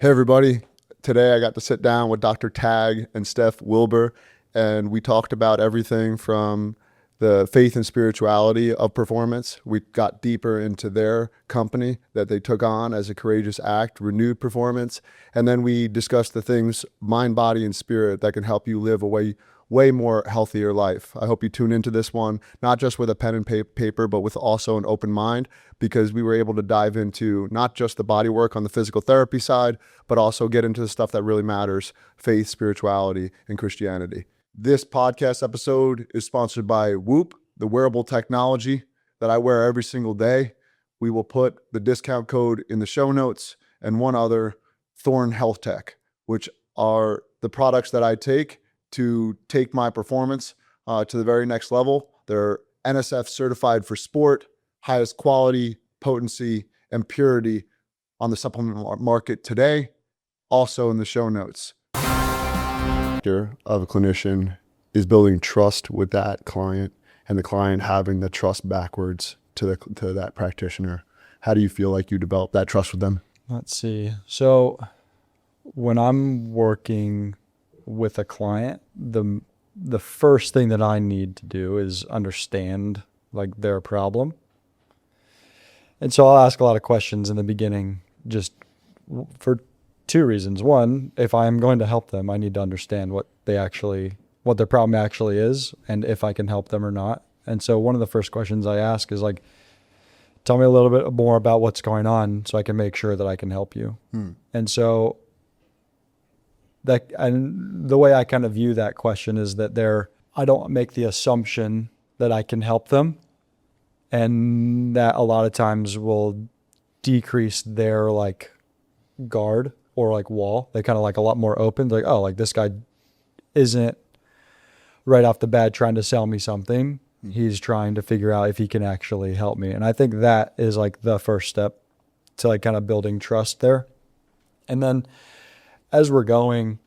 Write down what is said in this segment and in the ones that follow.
Hey everybody, today I got to sit down with Dr. Tag and Steph Wilber, and we talked about everything from the faith and spirituality of performance. We got deeper into their company that they took on as a courageous act, renewed performance, and then we discussed the things mind, body, and spirit that can help you live a way more healthier life. I hope you tune into this one, not just with a pen and paper, but with also an open mind, because we were able to dive into not just the body work on the physical therapy side, but also get into the stuff that really matters: faith, spirituality, and Christianity. This podcast episode is sponsored by Whoop, the wearable technology that I wear every single day. We will put the discount code in the show notes, and one other, Thorn Health Tech, which are the products that I take to take my performance to the very next level. They're NSF certified for sport, highest quality, potency, and purity on the supplement market today, also in the show notes. Of a clinician is building trust with that client, and the client having the trust backwards to that practitioner. How do you feel like you develop that trust with them? Let's see. So when I'm working with a client, the first thing that I need to do is understand like their problem. And so I'll ask a lot of questions in the beginning just for two reasons. One, if I'm going to help them, I need to understand what their problem actually is and if I can help them or not. And so one of the first questions I ask is like, tell me a little bit more about what's going on so I can make sure that I can help you. And so the way I kind of view that question is that I don't make the assumption that I can help them, and that a lot of times will decrease their like guard or like wall. They kind of like a lot more open. Like, oh, like this guy isn't right off the bat trying to sell me something. He's trying to figure out if he can actually help me. And I think that is like the first step to like kind of building trust there. And then as we're going,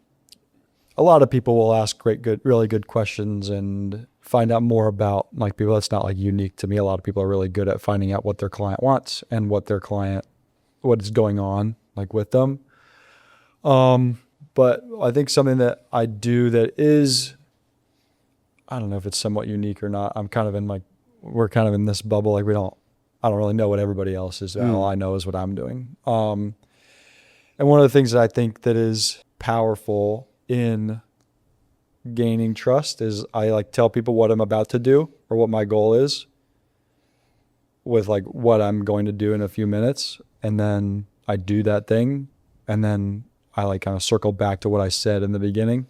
a lot of people will ask really good questions and find out more about like people. That's not like unique to me. A lot of people are really good at finding out what their client wants and what is going on like with them. But I think something that I do that is, I don't know if it's somewhat unique or not. We're kind of in this bubble. Like I don't really know what everybody else is. All I know is what I'm doing. And one of the things that I think that is powerful in gaining trust is I like tell people what I'm about to do or what my goal is with like what I'm going to do in a few minutes. And then I do that thing. And then I like kind of circle back to what I said in the beginning.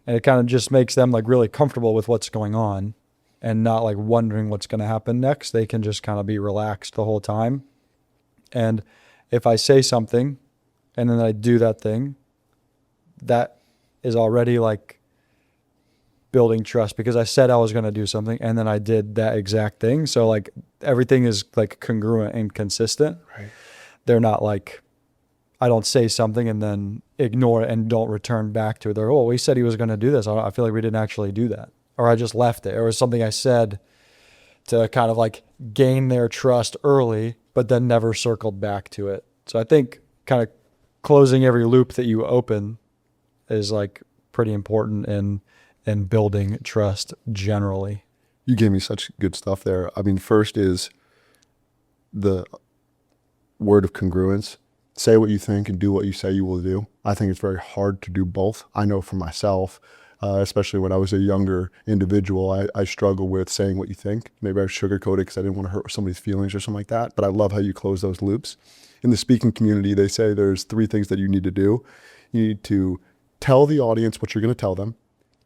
And it kind of just makes them like really comfortable with what's going on and not like wondering what's going to happen next. They can just kind of be relaxed the whole time. And if I say something and then I do that thing, that is already like building trust, because I said I was going to do something and then I did that exact thing. So like everything is like congruent and consistent. Right. They're not like, I don't say something and then ignore it and don't return back to it. They're, oh, he said he was going to do this. I feel like we didn't actually do that. Or I just left it. Or it was something I said to kind of like gain their trust early, but then never circled back to it. So I think kind of closing every loop that you open is like pretty important in building trust generally. You gave me such good stuff there. I mean, first is the word of congruence. Say what you think and do what you say you will do. I think it's very hard to do both. I know for myself, especially when I was a younger individual, I struggle with saying what you think. Maybe I sugarcoat it because I didn't want to hurt somebody's feelings or something like that. But I love how you close those loops. In the speaking community, they say there's 3 things that you need to do. You need to tell the audience what you're going to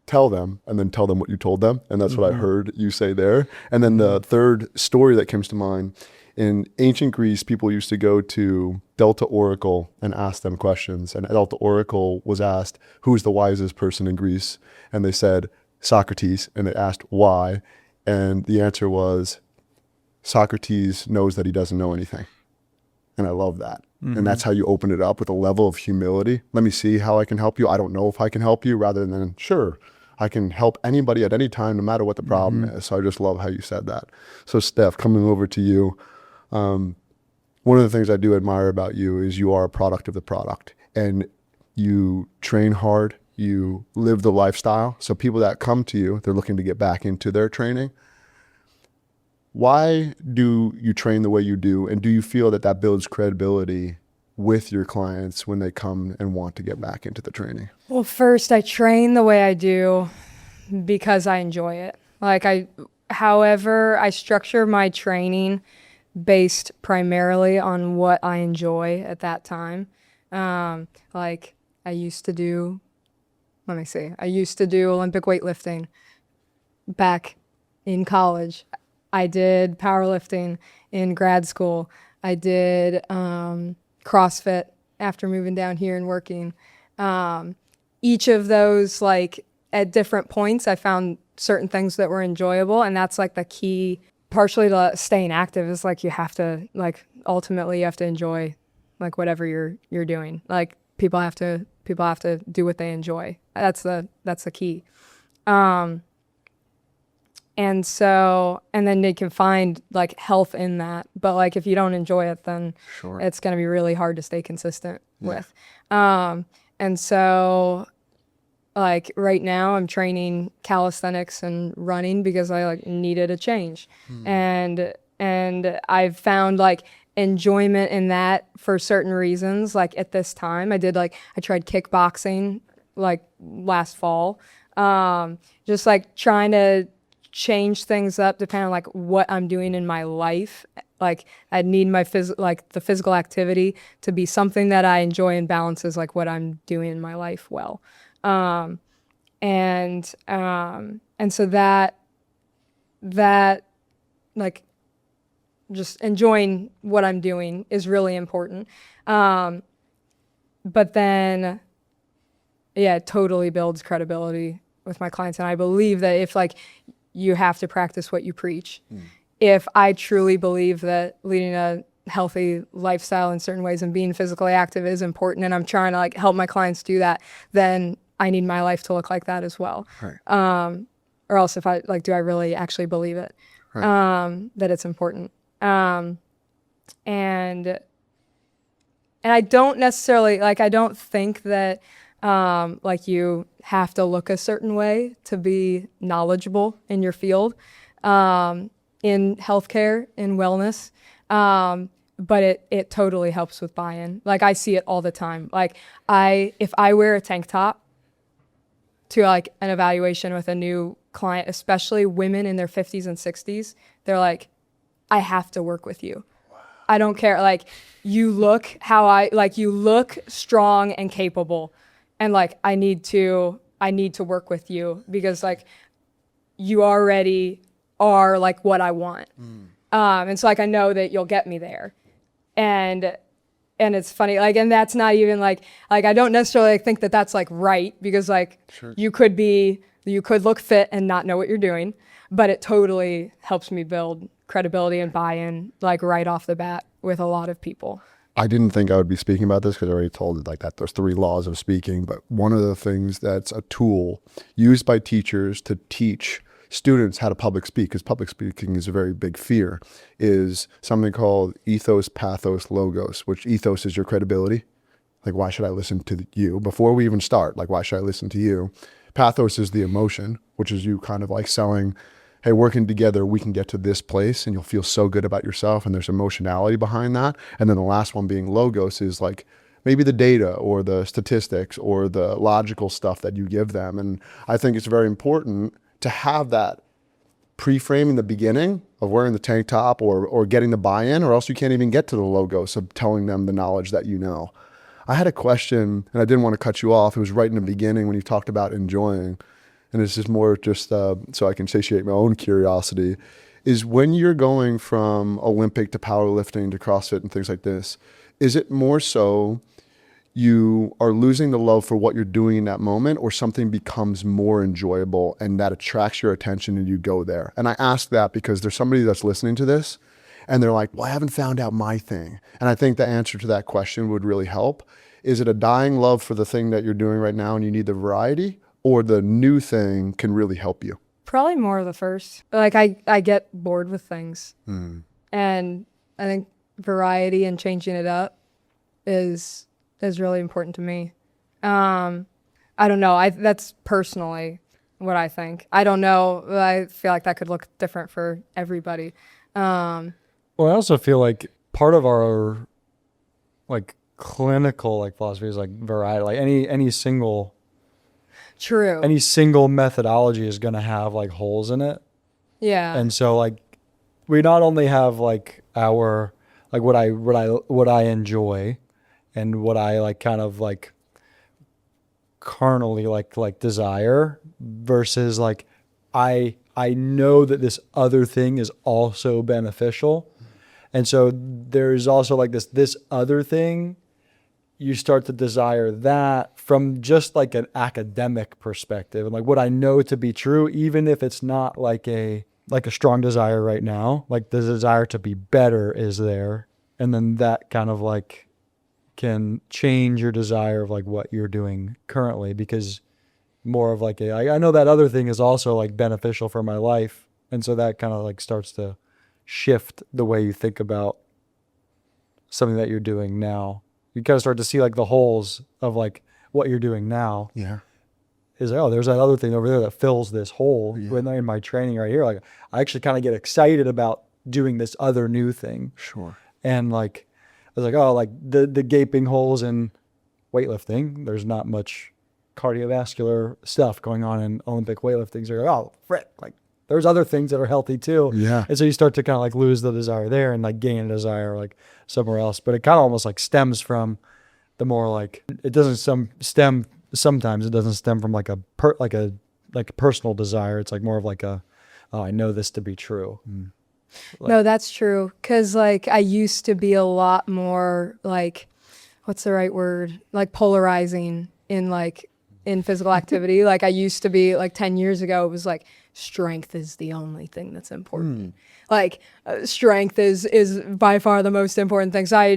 tell them, and then tell them what you told them. And that's what I heard you say there. And then the third story that comes to mind, in ancient Greece, people used to go to Delta Oracle and ask them questions. And Delta Oracle was asked, who is the wisest person in Greece? And they said, Socrates. And they asked why. And the answer was, Socrates knows that he doesn't know anything. And I love that. And that's how you open it up, with a level of humility. Let me see how I can help you. I don't know if I can help you, rather than, sure, I can help anybody at any time, no matter what the problem is. So I just love how you said that. So Steph, coming over to you, one of the things I do admire about you is you are a product of the product, and you train hard, you live the lifestyle. So people that come to you, they're looking to get back into their training. Why do you train the way you do? And do you feel that that builds credibility with your clients when they come and want to get back into the training? Well, first, I train the way I do because I enjoy it. However, I structure my training based primarily on what I enjoy at that time. I used to do, I used to do Olympic weightlifting back in college. I did powerlifting in grad school. I did CrossFit after moving down here and working. Each of those, at different points, I found certain things that were enjoyable, and that's the key partially to staying active is you have to ultimately you have to enjoy whatever you're doing. People have to do what they enjoy. That's the key. And then they can find health in that. But if you don't enjoy it, then Sure. It's going to be really hard to stay consistent with. And so right now I'm training calisthenics and running because I needed a change. And I've found enjoyment in that for certain reasons. At this time I did I tried kickboxing last fall. Just trying to change things up depending on what I'm doing in my life. I need my the physical activity to be something that I enjoy and balances what I'm doing in my life well. And so that just enjoying what I'm doing is really important. But then, it totally builds credibility with my clients. And I believe that if you have to practice what you preach. If I truly believe that leading a healthy lifestyle in certain ways and being physically active is important, and I'm trying to help my clients do that, then I need my life to look like that as well. Right. Or else if I do I really actually believe it, that it's important. And I don't necessarily I don't think that you have to look a certain way to be knowledgeable in your field, in healthcare, in wellness. But it totally helps with buy-in. I see it all the time. If I wear a tank top to an evaluation with a new client, especially women in their 50s and 60s, they're I have to work with you. Wow. I don't care. You look you look strong and capable. And I need to work with you because you already are what I want. And so I know that you'll get me there. And it's funny, and that's not even I don't necessarily think that that's right because Sure. you could look fit and not know what you're doing, but it totally helps me build credibility and buy-in right off the bat with a lot of people. I didn't think I would be speaking about this because I already told it that there's 3 laws of speaking, but one of the things that's a tool used by teachers to teach students how to public speak, because public speaking is a very big fear, is something called ethos, pathos, logos, which ethos is your credibility. Why should I listen to you? Before we even start, why should I listen to you? Pathos is the emotion, which is you kind of selling, hey, working together, we can get to this place and you'll feel so good about yourself. And there's emotionality behind that. And then the last one being logos is maybe the data or the statistics or the logical stuff that you give them. And I think it's very important to have that pre-frame in the beginning of wearing the tank top or getting the buy-in, or else you can't even get to the logos of telling them the knowledge that you know. I had a question, and I didn't want to cut you off. It was right in the beginning when you talked about enjoying. And this is more just so I can satiate my own curiosity, is when you're going from Olympic to powerlifting to CrossFit and things like this, is it more so you are losing the love for what you're doing in that moment, or something becomes more enjoyable and that attracts your attention and you go there? And I ask that because there's somebody that's listening to this and they're well, I haven't found out my thing. And I think the answer to that question would really help. Is it a dying love for the thing that you're doing right now and you need the variety, or the new thing can really help you? Probably more of the first. I get bored with things. And I think variety and changing it up is really important to me. I don't know. That's personally what I think. I don't know. I feel like that could look different for everybody. Well, I also feel like part of our like clinical like philosophy is like variety. Like any single True. methodology is going to have like holes in it. Yeah. And so like we not only have like our like what I enjoy and what I like kind of like carnally like desire versus like I know that this other thing is also beneficial. And so there's also like this other thing, you start to desire that from just like an academic perspective and like what I know to be true, even if it's not like a strong desire right now, like the desire to be better is there. And then that kind of like can change your desire of like what you're doing currently, because more of like I know that other thing is also like beneficial for my life. And so that kind of like starts to shift the way you think about something that you're doing now. You kind of start to see like the holes of like what you're doing now. Yeah. Is like, oh, there's that other thing over there that fills this hole. Yeah. When in my training right here, like I actually kind of get excited about doing this other new thing. Sure. And like I was like, oh, like the gaping holes in weightlifting. There's not much cardiovascular stuff going on in Olympic weightlifting. So you're like, oh, frick, like there's other things that are healthy too. Yeah. And so you start to kind of like lose the desire there and like gain a desire like somewhere else. But it kind of almost like stems from the more like, it doesn't sometimes it doesn't stem from like a personal desire. It's like more of like oh, I know this to be true. No, that's true. Cause like I used to be a lot more like, what's the right word? Like polarizing in physical activity. Like I used to be like 10 years ago, it was like strength is the only thing that's important. Like strength is by far the most important thing. So I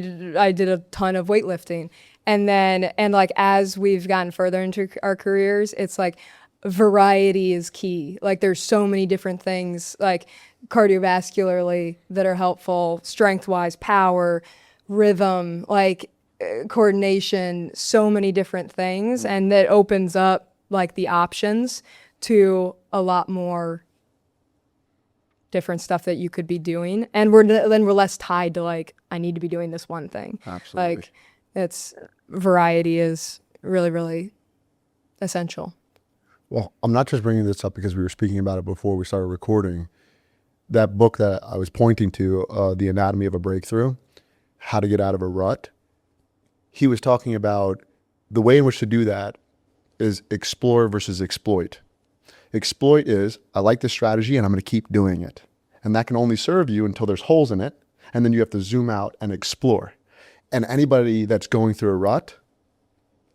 did a ton of weightlifting. And like as we've gotten further into our careers, it's like variety is key. Like there's so many different things like cardiovascularly that are helpful, strength-wise, power, rhythm, like coordination, so many different things. And that opens up like the options to a lot more different stuff that you could be doing. And we're less tied to like, I need to be doing this one thing. Absolutely. Like variety is really, really essential. Well, I'm not just bringing this up because we were speaking about it before we started recording. That book that I was pointing to, The Anatomy of a Breakthrough, How to Get Out of a Rut, he was talking about the way in which to do that is explore versus exploit. Exploit is, I like this strategy and I'm going to keep doing it. And that can only serve you until there's holes in it. And then you have to zoom out and explore. And anybody that's going through a rut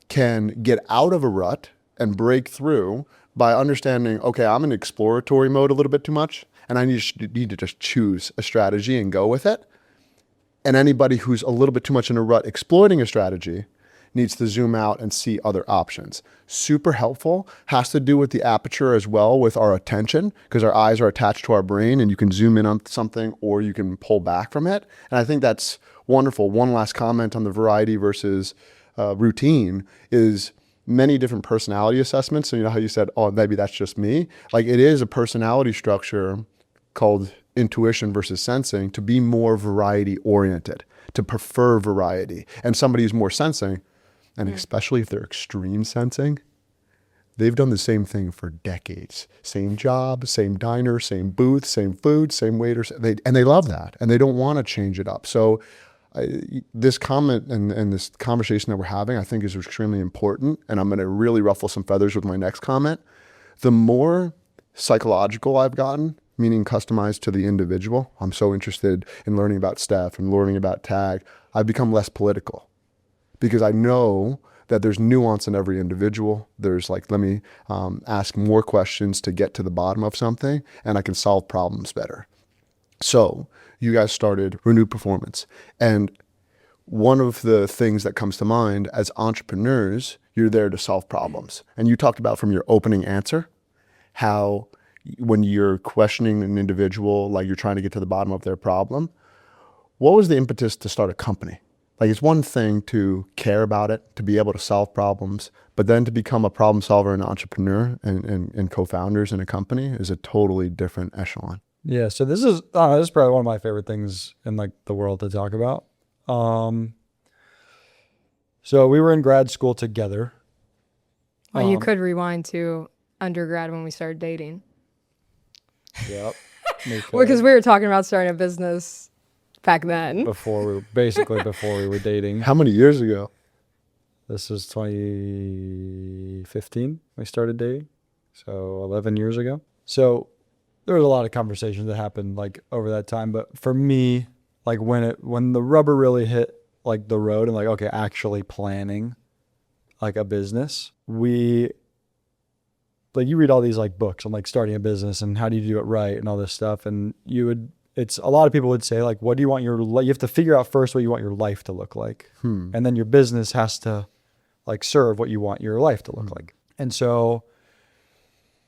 can get out of a rut and break through by understanding, okay, I'm in exploratory mode a little bit too much, and I need to just choose a strategy and go with it. And anybody who's a little bit too much in a rut exploiting a strategy needs to zoom out and see other options. Super helpful. Has to do with the aperture as well, with our attention, because our eyes are attached to our brain and you can zoom in on something or you can pull back from it. And I think that's wonderful. One last comment on the variety versus routine is many different personality assessments. So you know how you said, oh, maybe that's just me? Like it is a personality structure called intuition versus sensing to be more variety oriented, to prefer variety. And somebody who's more sensing, and especially if they're extreme sensing, they've done the same thing for decades. Same job, same diner, same booth, same food, same waiters. And they love that. And they don't want to change it up. So this comment and this conversation that we're having, I think is extremely important. And I'm going to really ruffle some feathers with my next comment. The more psychological I've gotten, meaning customized to the individual, I'm so interested in learning about Steph and learning about Tag, I've become less political because I know that there's nuance in every individual. There's like, let me ask more questions to get to the bottom of something, and I can solve problems better. So you guys started Renewed Performance. And one of the things that comes to mind as entrepreneurs, you're there to solve problems. And you talked about from your opening answer, how when you're questioning an individual, like you're trying to get to the bottom of their problem, what was the impetus to start a company? Like, it's one thing to care about it, to be able to solve problems, but then to become a problem solver and entrepreneur and co-founders in a company is a totally different echelon. Yeah. So this is probably one of my favorite things in like the world to talk about. So we were in grad school together. Well, you could rewind to undergrad when we started dating. Yep. Because we were talking about starting a business back then. Before we were dating. How many years ago? This was 2015. We started dating. So 11 years ago. So there was a lot of conversations that happened like over that time. But for me, like when the rubber really hit like the road and like, okay, actually planning like a business, you read all these like books on like starting a business and how do you do it right and all this stuff. And it's a lot of people would say like, what do you want you have to figure out first what you want your life to look like. And then your business has to like serve what you want your life to look like. And so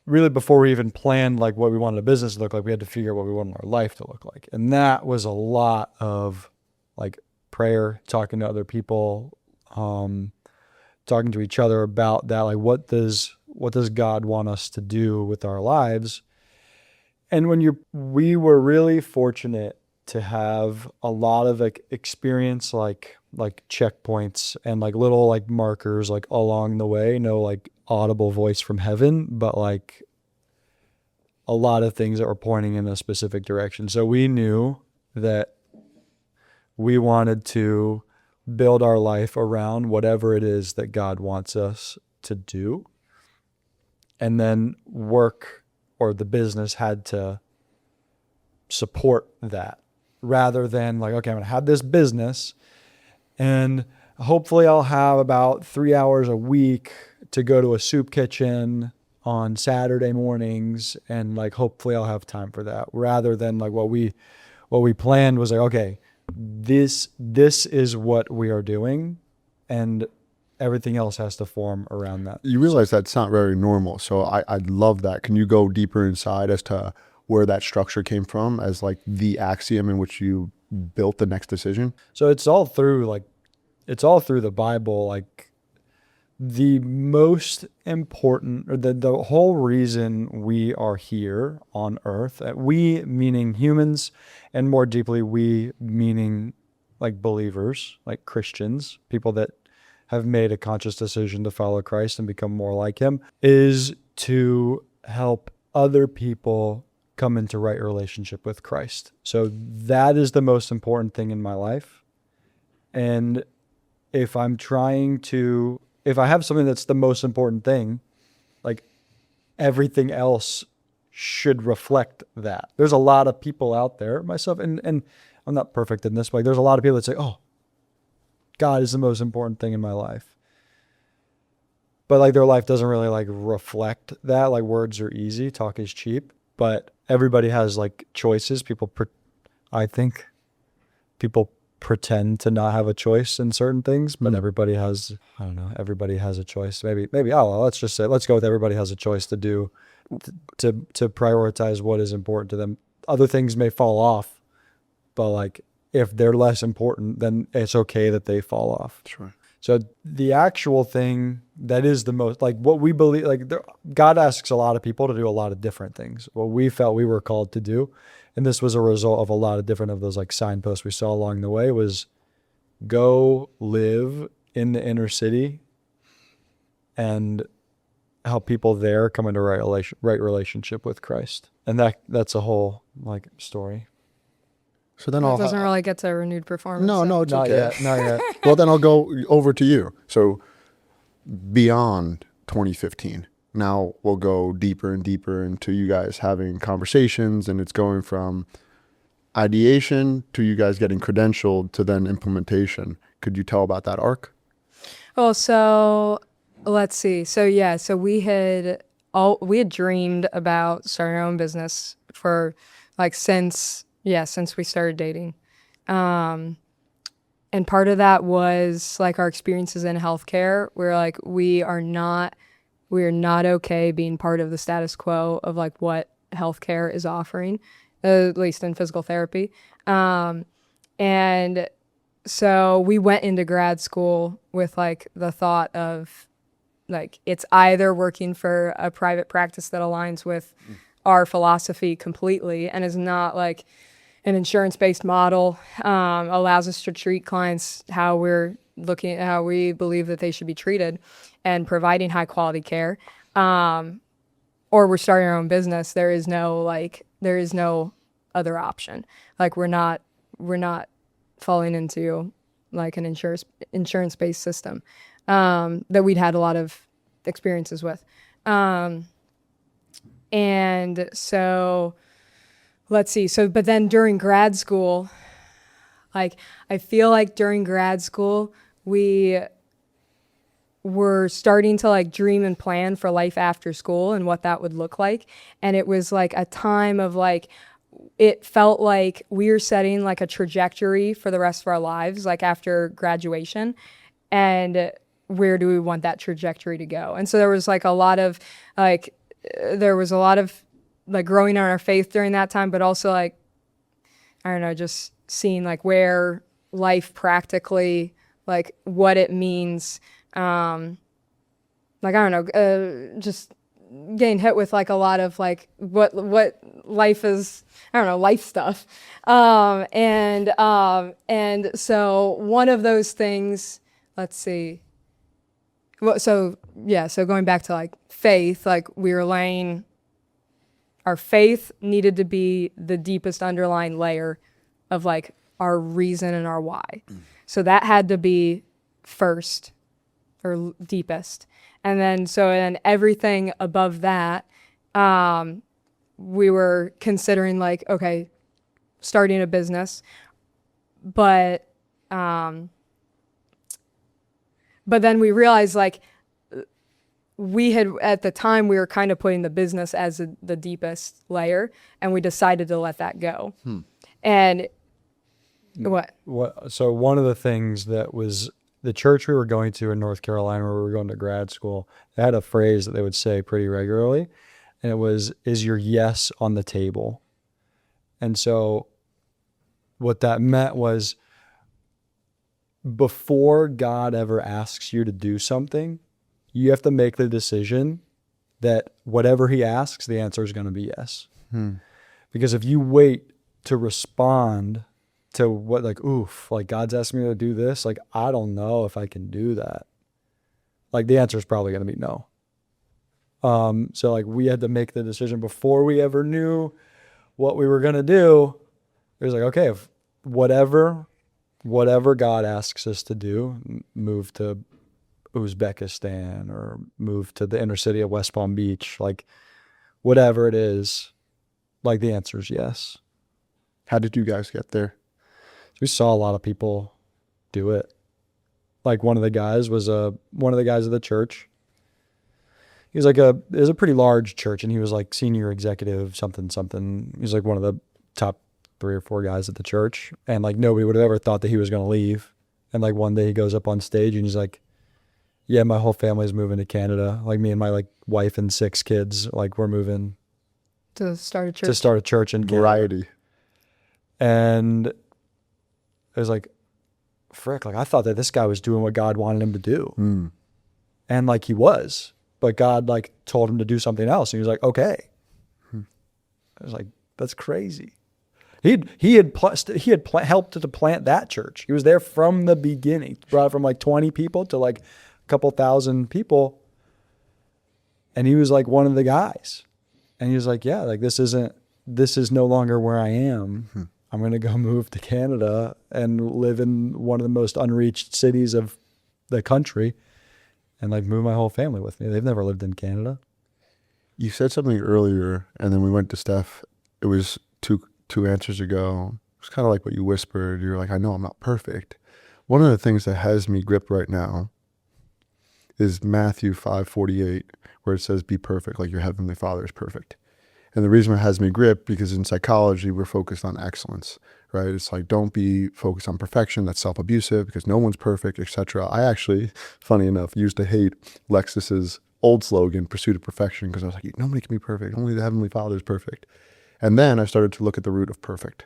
really before we even planned like what we wanted a business to look like, we had to figure out what we wanted our life to look like. And that was a lot of like prayer, talking to other people, talking to each other about that. Like, what does God want us to do with our lives? And we were really fortunate to have a lot of like experience, like checkpoints and like little like markers like along the way. No like audible voice from heaven, but like a lot of things that were pointing in a specific direction. So we knew that we wanted to build our life around whatever it is that God wants us to do. And then work or the business had to support that rather than like, okay, I'm going to have this business and hopefully I'll have about 3 hours a week to go to a soup kitchen on Saturday mornings. And like, hopefully I'll have time for that rather than like what we planned was like, okay, this is what we are doing and everything else has to form around that. You realize that's not very normal. So I love that. Can you go deeper inside as to where that structure came from as like the axiom in which you built the next decision? So it's all through the Bible. Like the most important or the whole reason we are here on earth, we meaning humans and more deeply we meaning like believers, like Christians, people that have made a conscious decision to follow Christ and become more like him, is to help other people come into right relationship with Christ. So that is the most important thing in my life. And if I have something that's the most important thing, like everything else should reflect that. There's a lot of people out there, myself, and I'm not perfect in this, but like, there's a lot of people that say, oh, God is the most important thing in my life. But like their life doesn't really like reflect that. Like words are easy, talk is cheap, but everybody has like choices. I think people pretend to not have a choice in certain things, but everybody has a choice. Maybe, let's just say, let's go with everybody has a choice to do, to prioritize what is important to them. Other things may fall off, but like, if they're less important, then it's okay that they fall off. Sure. So the actual thing that is the most, like what we believe, like God asks a lot of people to do a lot of different things. What we felt we were called to do, and this was a result of a lot of different of those like signposts we saw along the way, was go live in the inner city and help people there come into right relationship with Christ. And that's a whole like story. So then it doesn't really get to a renewed performance. No, it's not okay. Not yet. Well, then I'll go over to you. So beyond 2015, now we'll go deeper and deeper into you guys having conversations, and it's going from ideation to you guys getting credentialed to then implementation. Could you tell about that arc? Oh, so let's see. So we had dreamed about starting our own business for like since we started dating. And part of that was like our experiences in healthcare. We're like, we are not okay being part of the status quo of like what healthcare is offering, at least in physical therapy. And so we went into grad school with like the thought of like, it's either working for a private practice that aligns with our philosophy completely and is not like an insurance-based model, allows us to treat clients how we're looking at how we believe that they should be treated and providing high quality care. Or we're starting our own business. There is no other option. Like we're not falling into like an insurance-based system that we'd had a lot of experiences with. And so let's see. So, but then during grad school, like I feel like during grad school, we were starting to like dream and plan for life after school and what that would look like. And it was like a time of like, it felt like we were setting like a trajectory for the rest of our lives, like after graduation. And where do we want that trajectory to go? And so there was like a lot of growing on our faith during that time, but also like, I don't know, just seeing like where life practically, like what it means. Like, I don't know, just getting hit with like a lot of like what life is, I don't know, life stuff. And so one of those things, let's see. Well, so going back to like faith, like we were laying, our faith needed to be the deepest underlying layer of like our reason and our why. So that had to be first or deepest. And then everything above that, we were considering like, okay, starting a business, but then we realized like we had, at the time we were kind of putting the business as the deepest layer, and we decided to let that go. And what? So one of the things that was the church we were going to in North Carolina, where we were going to grad school, they had a phrase that they would say pretty regularly, and it was, "Is your yes on the table?" And so what that meant was, before God ever asks you to do something, you have to make the decision that whatever he asks, the answer is going to be yes. Because if you wait to respond to what, like, oof, like God's asking me to do this, like, I don't know if I can do that. Like the answer is probably going to be no. So like we had to make the decision before we ever knew what we were going to do. It was like, okay, if whatever God asks us to do, move to Uzbekistan or move to the inner city of West Palm Beach, like whatever it is, like the answer is yes. How did you guys get there? We saw a lot of people do it. Like one of the guys was one of the guys of the church. He was like it was a pretty large church, and he was like senior executive something. He was like one of the top 3 or 4 guys at the church, and like nobody would have ever thought that he was going to leave. And like one day he goes up on stage and he's like, "Yeah, my whole family's moving to Canada. Like me and my like wife and 6 kids, like we're moving To start a church. to start a church in Canada." Variety. And it was like, frick, like I thought that this guy was doing what God wanted him to do. And like he was, but God like told him to do something else. And he was like, okay. I was like, that's crazy. He had helped to plant that church. He was there from the beginning. Brought it from like 20 people to like a couple thousand people. And he was like one of the guys. And he was like, yeah, like this is no longer where I am. I'm going to go move to Canada and live in one of the most unreached cities of the country and like move my whole family with me. They've never lived in Canada. You said something earlier, and then we went to Steph. It was two answers ago. It was kind of like what you whispered. You're like, I know I'm not perfect. One of the things that has me gripped right now is Matthew 5:48, where it says, "Be perfect like your heavenly Father is perfect." And the reason it has me gripped, because in psychology, we're focused on excellence, right? It's like, don't be focused on perfection. That's self-abusive because no one's perfect, etc. I actually, funny enough, used to hate Lexus's old slogan, "Pursuit of Perfection," because I was like, nobody can be perfect. Only the Heavenly Father is perfect. And then I started to look at the root of perfect.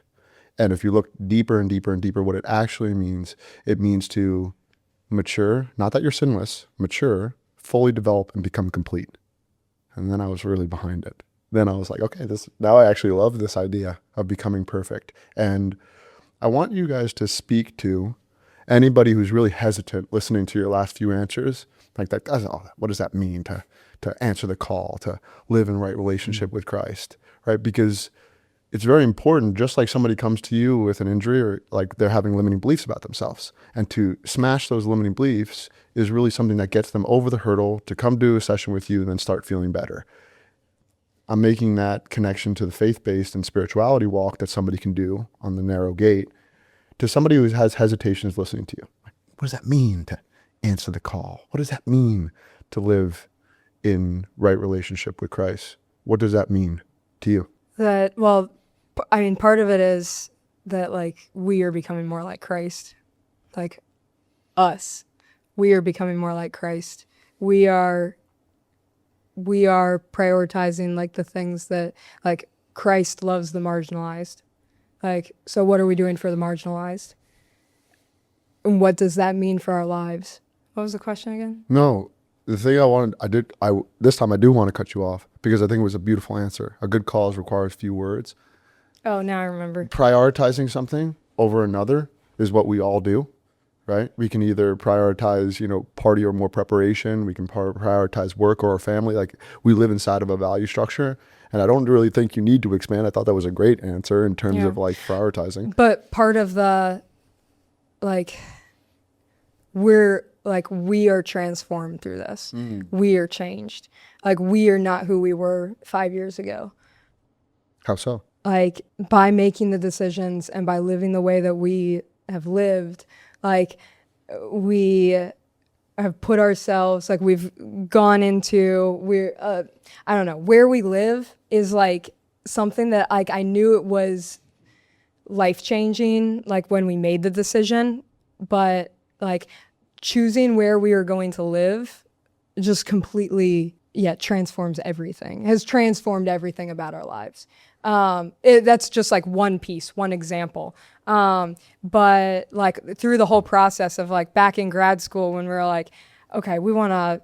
And if you look deeper and deeper and deeper, what it actually means, it means to mature, not that you're sinless, mature, fully develop, and become complete. And then I was really behind it. Then I was like, okay, now I actually love this idea of becoming perfect. And I want you guys to speak to anybody who's really hesitant listening to your last few answers, like that. Oh, what does that mean to answer the call, to live in right relationship with Christ, right? Because it's very important, just like somebody comes to you with an injury or like they're having limiting beliefs about themselves. And to smash those limiting beliefs is really something that gets them over the hurdle to come do a session with you and then start feeling better. I'm making that connection to the faith-based and spirituality walk that somebody can do on the narrow gate to somebody who has hesitations listening to you. Like, what does that mean to answer the call? What does that mean to live in right relationship with Christ? What does that mean to you? Part of it is that like we are becoming more like Christ, like us. We are becoming more like Christ. We are prioritizing like the things that like Christ loves the marginalized. Like, so what are we doing for the marginalized? And what does that mean for our lives? What was the question again? No, the thing this time I do want to cut you off because I think it was a beautiful answer. A good cause requires few words. Oh, now I remember. Prioritizing something over another is what we all do, right? We can either prioritize, party or more preparation. We can prioritize work or our family. Like we live inside of a value structure. And I don't really think you need to expand. I thought that was a great answer in terms of like prioritizing. But part of the, like, we are transformed through this. We are changed. Like we are not who we were 5 years ago. How so? Like by making the decisions and by living the way that we have lived, like we have put ourselves, like we've gone into, I don't know, where we live is like something that like I knew it was life-changing, like when we made the decision, but like choosing where we are going to live just completely, transforms everything, has transformed everything about our lives. That's just like one piece, one example. But like through the whole process of like back in grad school when we were like, okay, we want to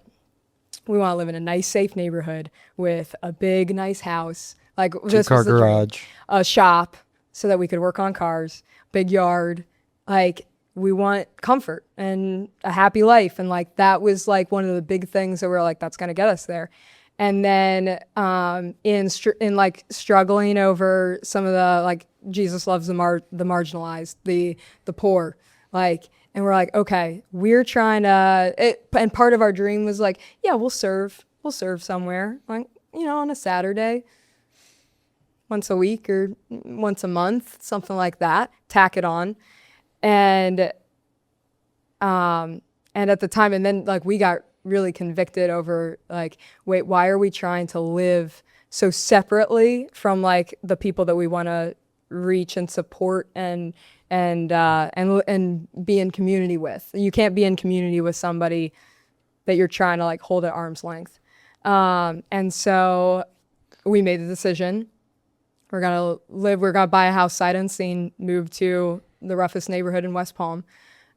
live in a nice, safe neighborhood with a big, nice house. Like this was the garage, dream. A shop so that we could work on cars, big yard. Like we want comfort and a happy life. And like, that was like one of the big things that we were like, that's going to get us there. And then in like struggling over some of the like Jesus loves the marginalized, the poor, like, and we're like, okay, we're trying to. And part of our dream was like, we'll serve somewhere, like on a Saturday, once a week or once a month, something like that. Tack it on, and at the time, and then like we got really convicted over like, wait, why are we trying to live so separately from like the people that we want to reach and support and be in community with? You can't be in community with somebody that you're trying to like hold at arm's length. And so we made the decision. We're gonna buy a house sight unseen, move to the roughest neighborhood in West Palm.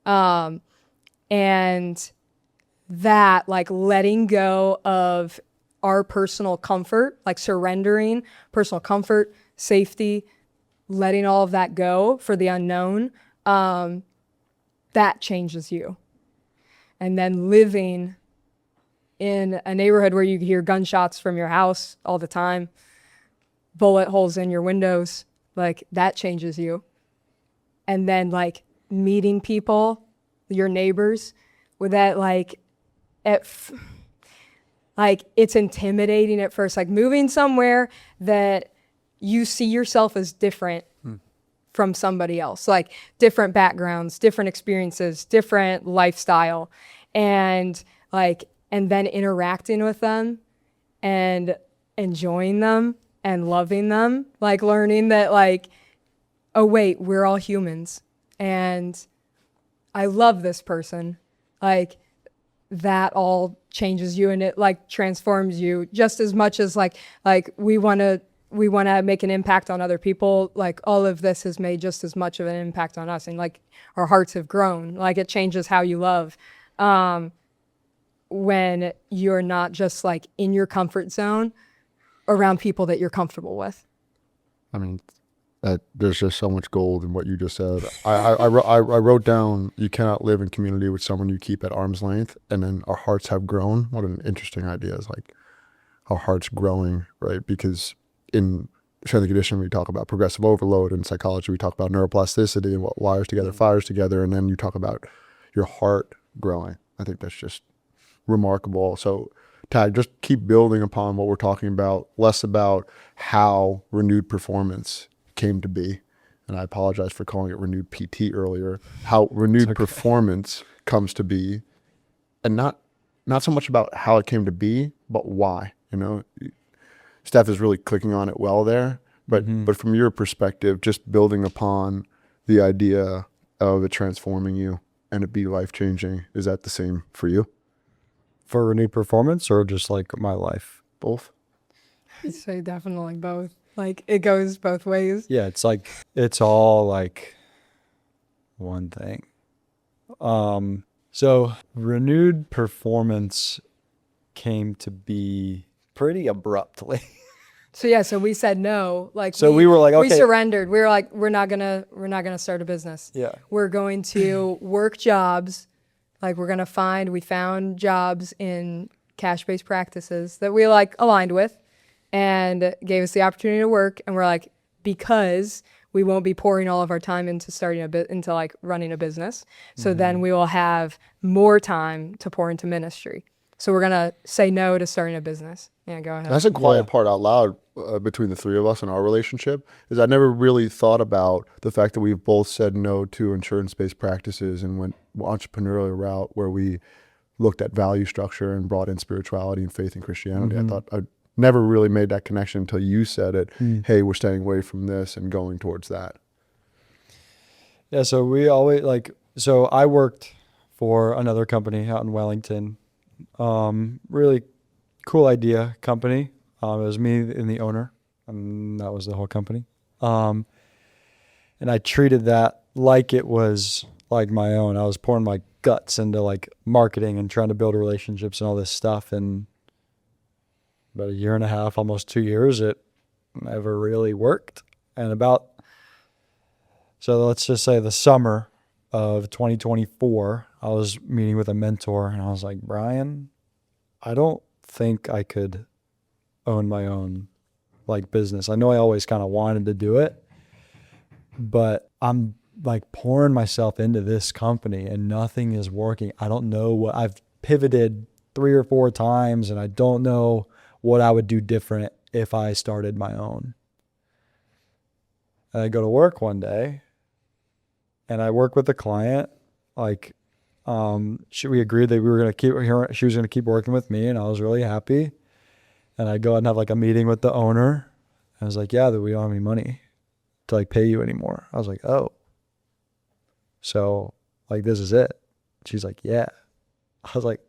And that like letting go of our personal comfort, like surrendering personal comfort, safety, letting all of that go for the unknown, that changes you. And then living in a neighborhood where you hear gunshots from your house all the time, bullet holes in your windows, like that changes you. And then like meeting people, your neighbors, with that like, it's intimidating at first, like moving somewhere that you see yourself as different from somebody else, like different backgrounds, different experiences, different lifestyle, and then interacting with them and enjoying them and loving them, like learning that like, oh wait, we're all humans and I love this person. Like that all changes you and it like transforms you just as much as like we want to we want to make an impact on other people. Like all of this has made just as much of an impact on us, and like our hearts have grown. Like it changes how you love when you're not just like in your comfort zone around people that you're comfortable with. I mean, there's just so much gold in what you just said. I wrote down, you cannot live in community with someone you keep at arm's length, and then our hearts have grown. What an interesting idea is like our hearts growing, right? Because in strength and conditioning, we talk about progressive overload. In psychology, we talk about neuroplasticity and what wires together, fires together. And then you talk about your heart growing. I think that's just remarkable. So Tag, just keep building upon what we're talking about, less about how renewed performance came to be. And I apologize for calling it renewed PT earlier, how renewed performance comes to be, and not so much about how it came to be, but why. You know, Steph is really clicking on it well there, but from your perspective, just building upon the idea of it transforming you and it be life-changing, is that the same for you? For renewed performance or just like my life? Both? I'd say definitely both. Like it goes both ways. Yeah, it's like, it's all like one thing. So renewed performance came to be pretty abruptly. So we said no. Like So we were like, we okay. surrendered. We were like, we're not gonna start a business. Yeah. We're going to work jobs. Like we found jobs in cash-based practices that we like aligned with and gave us the opportunity to work. And we're like, because we won't be pouring all of our time into into like running a business. So then we will have more time to pour into ministry. So we're going to say no to starting a business. Yeah, go ahead. That's a quiet part out loud between the three of us in our relationship, is I never really thought about the fact that we've both said no to insurance-based practices and went entrepreneurial route where we looked at value structure and brought in spirituality and faith and Christianity. I thought I never really made that connection until you said it. Hey, we're staying away from this and going towards that. Yeah, so we always so I worked for another company out in Wellington. Really cool idea company. It was me and the owner, and that was the whole company. And I treated that like it was like my own. I was pouring my guts into like marketing and trying to build relationships and all this stuff. And about a year and a half, almost 2 years, it never really worked. And so let's just say the summer of 2024, I was meeting with a mentor and I was like, Brian, I don't think I could own my own like business. I know I always kind of wanted to do it, but I'm like pouring myself into this company and nothing is working. I don't know what I've pivoted 3 or 4 times and I don't know what I would do different if I started my own. And I go to work one day and I work with the client. Like, we agreed that we were going to keep her, she was going to keep working with me, and I was really happy. And I go out and have like a meeting with the owner. I was like, yeah, that we don't have any money to like pay you anymore. I was like, oh, so like, this is it. She's like, yeah. I was like,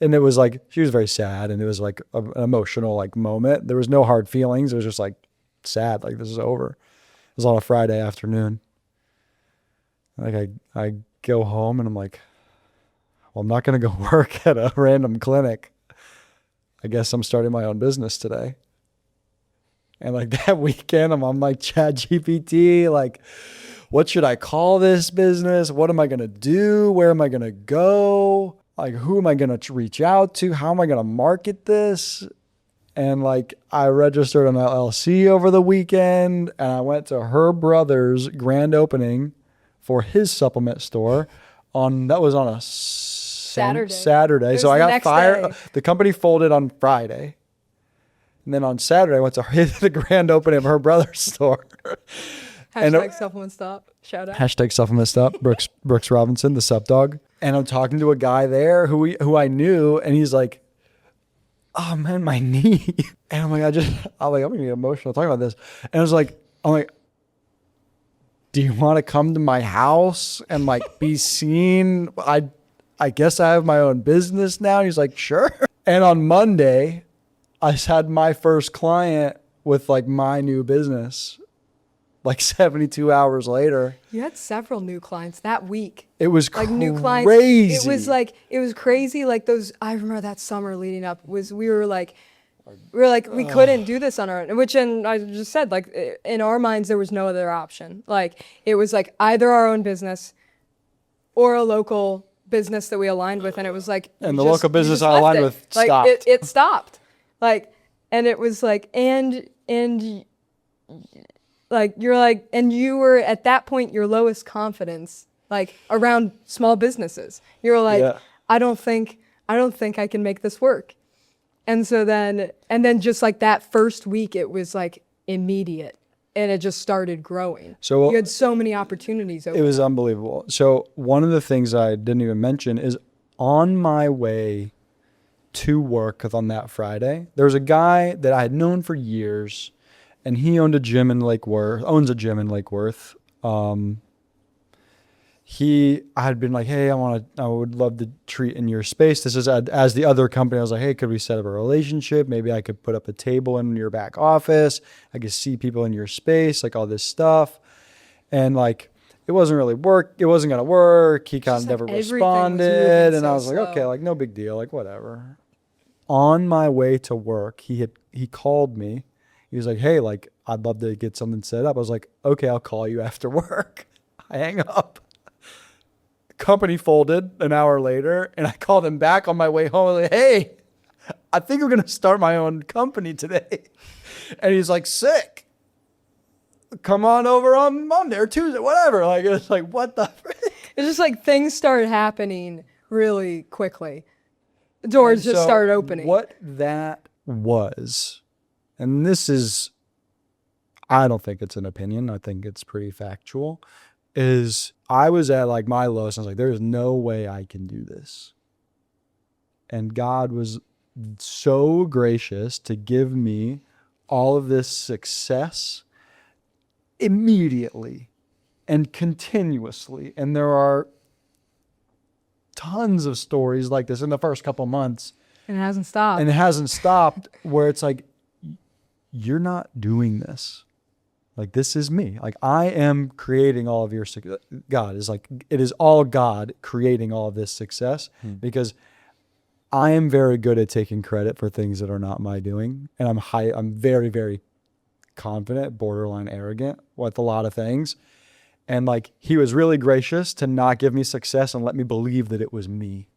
and it was like, she was very sad, and it was like an emotional like moment. There was no hard feelings. It was just like sad. Like, this is over. It was on a Friday afternoon. Like I go home and I'm like, well, I'm not going to go work at a random clinic. I guess I'm starting my own business today. And like that weekend, I'm on like ChatGPT, like, what should I call this business? What am I going to do? Where am I going to go? Like, who am I going to reach out to? How am I going to market this? And like, I registered an LLC over the weekend, and I went to her brother's grand opening for his supplement store that was on a Saturday. So I got fired. The company folded on Friday. And then on Saturday, I went to the grand opening of her brother's store. Hashtag supplement stop. Shout out. Hashtag supplement stop. Brooks Robinson, the sup dog. And I'm talking to a guy there who I knew, and he's like, oh man, my knee. And I'm like, I'm gonna get emotional talking about this. And I was like, do you want to come to my house and like be seen? I guess I have my own business now. And he's like, sure. And on Monday, I had my first client with like my new business, like 72 hours later. You had several new clients that week. It was Like crazy. new clients. It was crazy. Like those, I remember that summer leading up we were like, we couldn't do this on our own, and I just said, like, in our minds, there was no other option. Like, it was like either our own business or a local business that we aligned with. And it was like, And the local business I aligned with like, stopped. It stopped. Like, and it was like, and like, you're like, and you were at that point, your lowest confidence, like around small businesses. You were like, Yeah. I don't think I can make this work. And so then just like that first week, it was like immediate, and it just started growing. So you had so many opportunities. It was unbelievable. So one of the things I didn't even mention is on my way to work on that Friday, there was a guy that I had known for years, and he owns a gym in Lake Worth. I had been like, hey, I would love to treat in your space. This is as the other company. I was like, hey, could we set up a relationship? Maybe I could put up a table in your back office. I could see people in your space, like all this stuff. And like, it wasn't really work. It wasn't going to work. He kind of never responded. And I was like, okay, like no big deal, like whatever. On my way to work, he called me. He was like, hey, like, I'd love to get something set up. I was like, okay, I'll call you after work. I hang up. Company folded an hour later, and I called him back on my way home. I was like, hey, I think I'm going to start my own company today. And he's like, sick. Come on over on Monday or Tuesday, whatever. Like, it's like, what the frick? It's just like things started happening really quickly. The doors just started opening. What that was, and this is, I don't think it's an opinion. I think it's pretty factual, is I was at like my lowest. I was like, there's no way I can do this. And God was so gracious to give me all of this success immediately and continuously. And there are tons of stories like this in the first couple months. And it hasn't stopped. And it hasn't stopped, where it's like, you're not doing this. Like, this is me. Like, I am creating all of your success. God is like, it is all God creating all of this success, because I am very good at taking credit for things that are not my doing. And I'm very, very confident, borderline arrogant with a lot of things. And like, he was really gracious to not give me success and let me believe that it was me.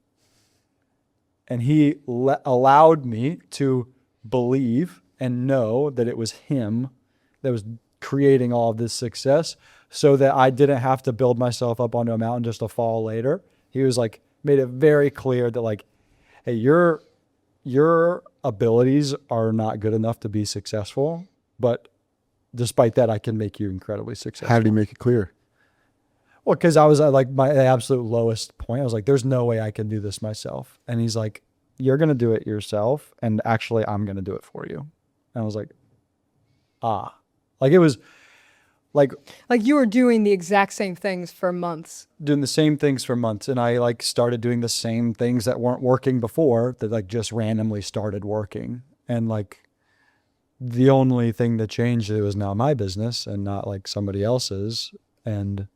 And he allowed me to believe and know that it was him that was creating all of this success, so that I didn't have to build myself up onto a mountain just to fall later. He was like, made it very clear that like, hey, your abilities are not good enough to be successful, but despite that, I can make you incredibly successful. How did he make it clear? Well, because I was at like my absolute lowest point. I was like, there's no way I can do this myself. And he's like, you're going to do it yourself. And actually, I'm going to do it for you. And I was like, like it was like you were doing the exact same things for months. Doing the same things for months. And I like started doing the same things that weren't working before, that like just randomly started working. And like the only thing that changed, it was now my business and not like somebody else's, and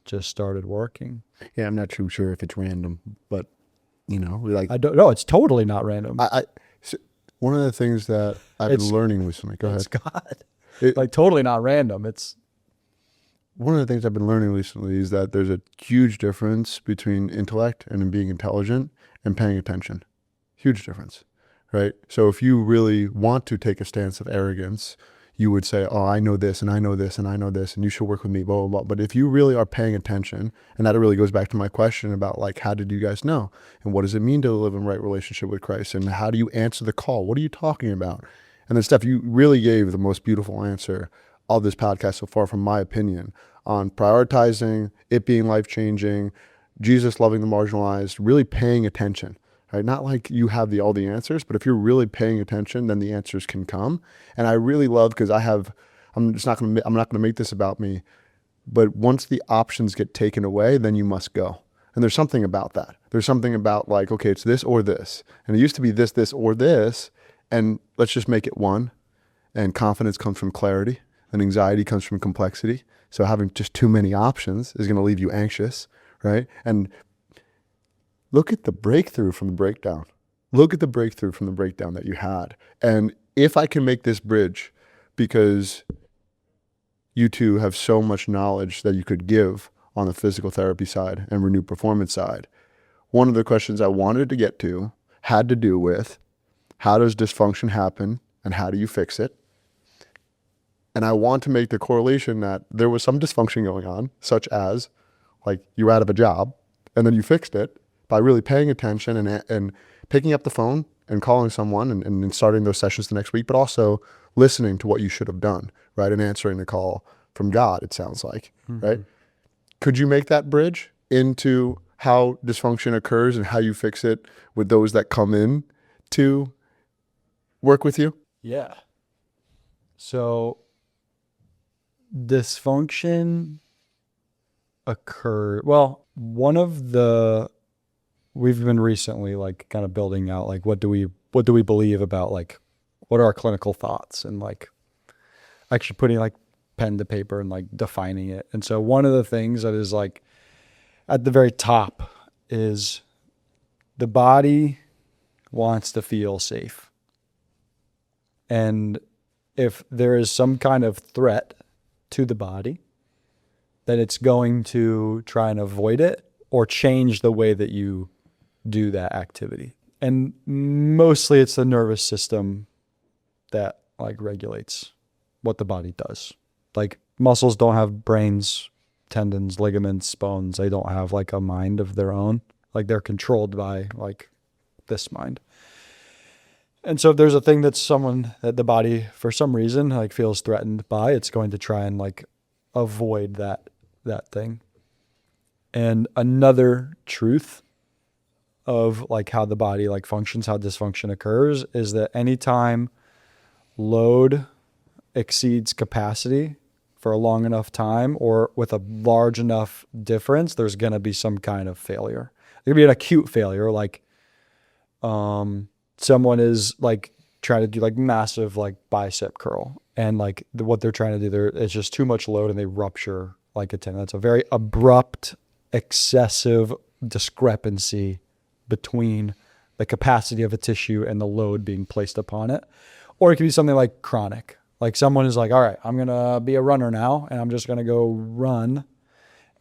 just started working. Yeah, I'm not too sure if it's random, but you know, like I don't know. It's totally not random. So one of the things that I've been learning recently. Go ahead. It's God. Like totally not random. It's one of the things I've been learning recently is that there's a huge difference between intellect and being intelligent and paying attention. Huge difference, right? So if you really want to take a stance of arrogance, you would say, oh, I know this and I know this and I know this and you should work with me, blah, blah, blah. But if you really are paying attention, and that really goes back to my question about like, how did you guys know? And what does it mean to live in right relationship with Christ? And how do you answer the call? What are you talking about? And then Steph, you really gave the most beautiful answer of this podcast so far, from my opinion, on prioritizing, it being life-changing, Jesus loving the marginalized, really paying attention, right? Not like you have all the answers, but if you're really paying attention, then the answers can come. And I really love, because I'm not going to make this about me, but once the options get taken away, then you must go. And there's something about that. There's something about like, okay, it's this or this. And it used to be this, this, or this. And let's just make it one. and confidence comes from clarity, and anxiety comes from complexity. So having just too many options is going to leave you anxious, right? And look at the breakthrough from the breakdown. Look at the breakthrough from the breakdown that you had. And if I can make this bridge, because you two have so much knowledge that you could give on the physical therapy side and renewed performance side, one of the questions I wanted to get to had to do with how does dysfunction happen and how do you fix it? And I want to make the correlation that there was some dysfunction going on, such as like you were out of a job and then you fixed it by really paying attention and picking up the phone and calling someone and starting those sessions the next week, but also listening to what you should have done, right? And answering the call from God, it sounds like, right? Could you make that bridge into how dysfunction occurs and how you fix it with those that come in to work with you? Yeah. So dysfunction occurred. Well, we've been recently like kind of building out like what do we believe about like what are our clinical thoughts, and like actually putting like pen to paper and like defining it. And so one of the things that is like at the very top is the body wants to feel safe. And if there is some kind of threat to the body, then it's going to try and avoid it or change the way that you do that activity. And mostly it's the nervous system that like regulates what the body does. Like muscles don't have brains, tendons, ligaments, bones. They don't have like a mind of their own. Like they're controlled by like this mind. And so if there's a thing that the body for some reason like feels threatened by, it's going to try and like avoid that thing. And another truth of like how the body like functions, how dysfunction occurs, is that anytime load exceeds capacity for a long enough time or with a large enough difference, there's going to be some kind of failure. There could be an acute failure, like someone is like trying to do like massive like bicep curl, and like what they're trying to do there is just too much load and they rupture like a tendon. That's a very abrupt, excessive discrepancy between the capacity of a tissue and the load being placed upon it. Or it could be something like chronic. Like someone is like, all right, I'm going to be a runner now and I'm just going to go run.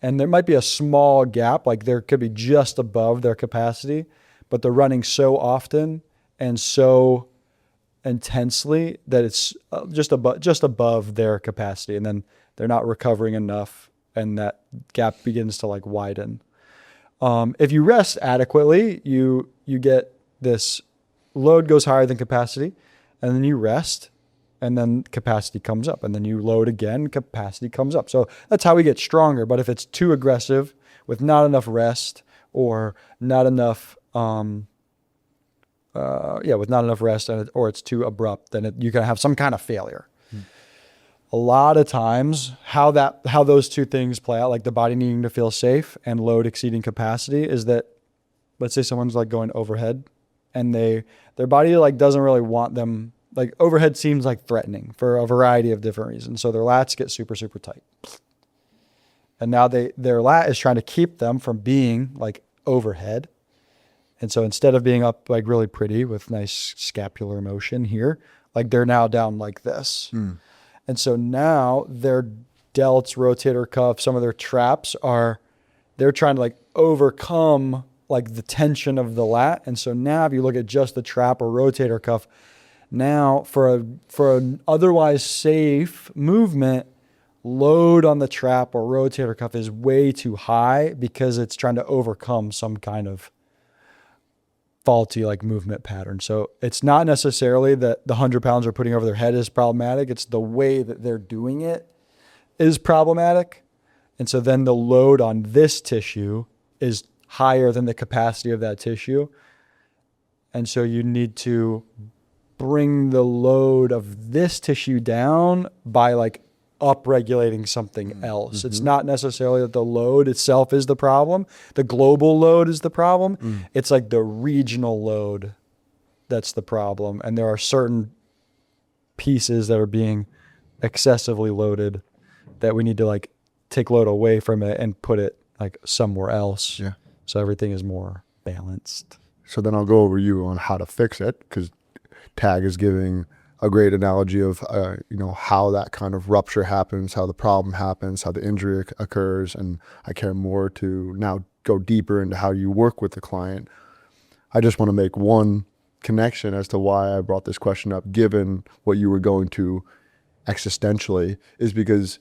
And there might be a small gap, like there could be just above their capacity, but they're running so often and so intensely that it's just above their capacity. And then they're not recovering enough and that gap begins to like widen. If you rest adequately, you get this load goes higher than capacity, and then you rest, and then capacity comes up, and then you load again, capacity comes up. So that's how we get stronger. But if it's too aggressive with not enough rest or not enough, with not enough rest, or it's too abrupt, then you can have some kind of failure. A lot of times how those two things play out, like the body needing to feel safe and load exceeding capacity, is that, let's say someone's like going overhead and their body like doesn't really want them, like overhead seems like threatening for a variety of different reasons. So their lats get super, super tight. And now their lat is trying to keep them from being like overhead. And so instead of being up like really pretty with nice scapular motion here, like they're now down like this. And so now their delts, rotator cuff, some of their traps they're trying to like overcome like the tension of the lat. And so now if you look at just the trap or rotator cuff, now for an otherwise safe movement, load on the trap or rotator cuff is way too high because it's trying to overcome some kind of faulty like movement pattern. So it's not necessarily that the 100 pounds they're putting over their head is problematic. It's the way that they're doing it is problematic. And so then the load on this tissue is higher than the capacity of that tissue. And so you need to bring the load of this tissue down by like upregulating something else. It's not necessarily that the load itself is the problem. The global load is the problem. It's like the regional load that's the problem. And there are certain pieces that are being excessively loaded that we need to like take load away from it and put it like somewhere else. Yeah. So everything is more balanced. So then I'll go over you on how to fix it, because Tag is giving a great analogy of, how that kind of rupture happens, how the problem happens, how the injury occurs. And I care more to now go deeper into how you work with the client. I just want to make one connection as to why I brought this question up, given what you were going to existentially, is because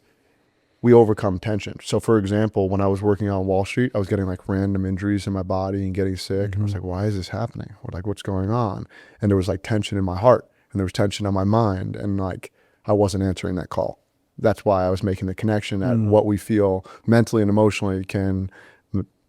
we overcome tension. So for example, when I was working on Wall Street, I was getting like random injuries in my body and getting sick. And I was like, why is this happening? What's going on? And there was like tension in my heart and there was tension on my mind. And like, I wasn't answering that call. That's why I was making the connection that what we feel mentally and emotionally can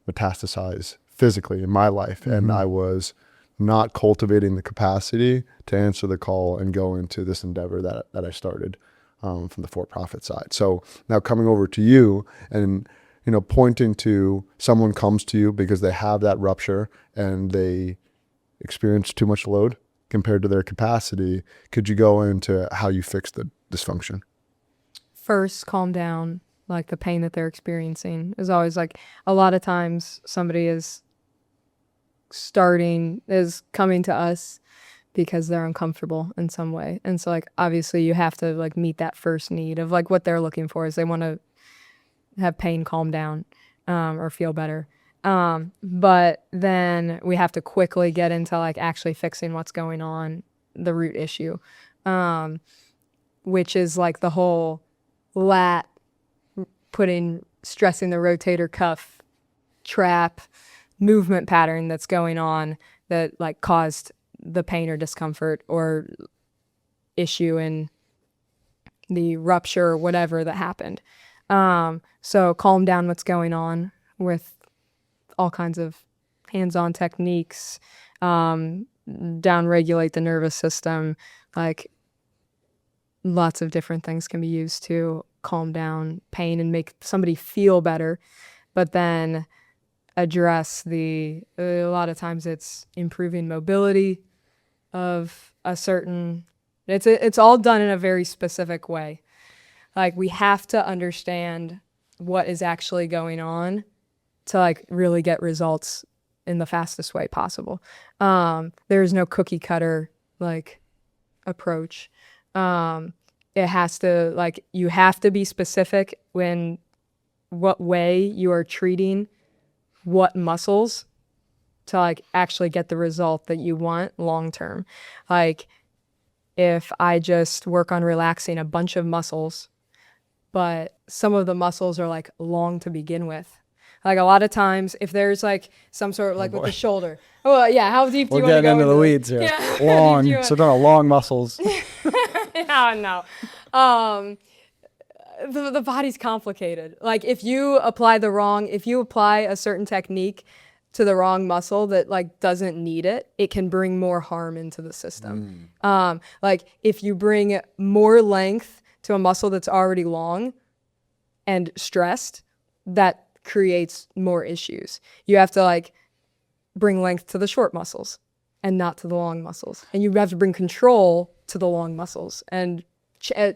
metastasize physically in my life. And I was not cultivating the capacity to answer the call and go into this endeavor that I started from the for-profit side. So now coming over to you and, pointing to someone comes to you because they have that rupture and they experience too much load compared to their capacity. Could you go into how you fix the dysfunction? First, calm down. Like the pain that they're experiencing is always like, a lot of times somebody is coming to us because they're uncomfortable in some way. And so like, obviously you have to like meet that first need of like what they're looking for is they want to have pain calm down, or feel better. But then we have to quickly get into like actually fixing what's going on, the root issue, which is like the whole stressing the rotator cuff trap movement pattern that's going on that like caused the pain or discomfort or issue in the rupture or whatever that happened. So calm down what's going on with all kinds of hands-on techniques, down-regulate the nervous system, like lots of different things can be used to calm down pain and make somebody feel better, but then address a lot of times it's improving mobility of a certain, it's all done in a very specific way. Like we have to understand what is actually going on to like really get results in the fastest way possible. There's no cookie cutter like approach. It has to like, you have to be specific when what way you are treating what muscles to like actually get the result that you want long term. Like if I just work on relaxing a bunch of muscles, but some of the muscles are like long to begin with. Like a lot of times if there's like some sort of like with the shoulder. Oh well, yeah, how deep do you want to go into the weeds here. Yeah. Long. So don't long muscles. No. The body's complicated. Like if you apply a certain technique to the wrong muscle that like doesn't need it, it can bring more harm into the system. Like if you bring more length to a muscle that's already long and stressed, that creates more issues. You have to like bring length to the short muscles and not to the long muscles. And you have to bring control to the long muscles and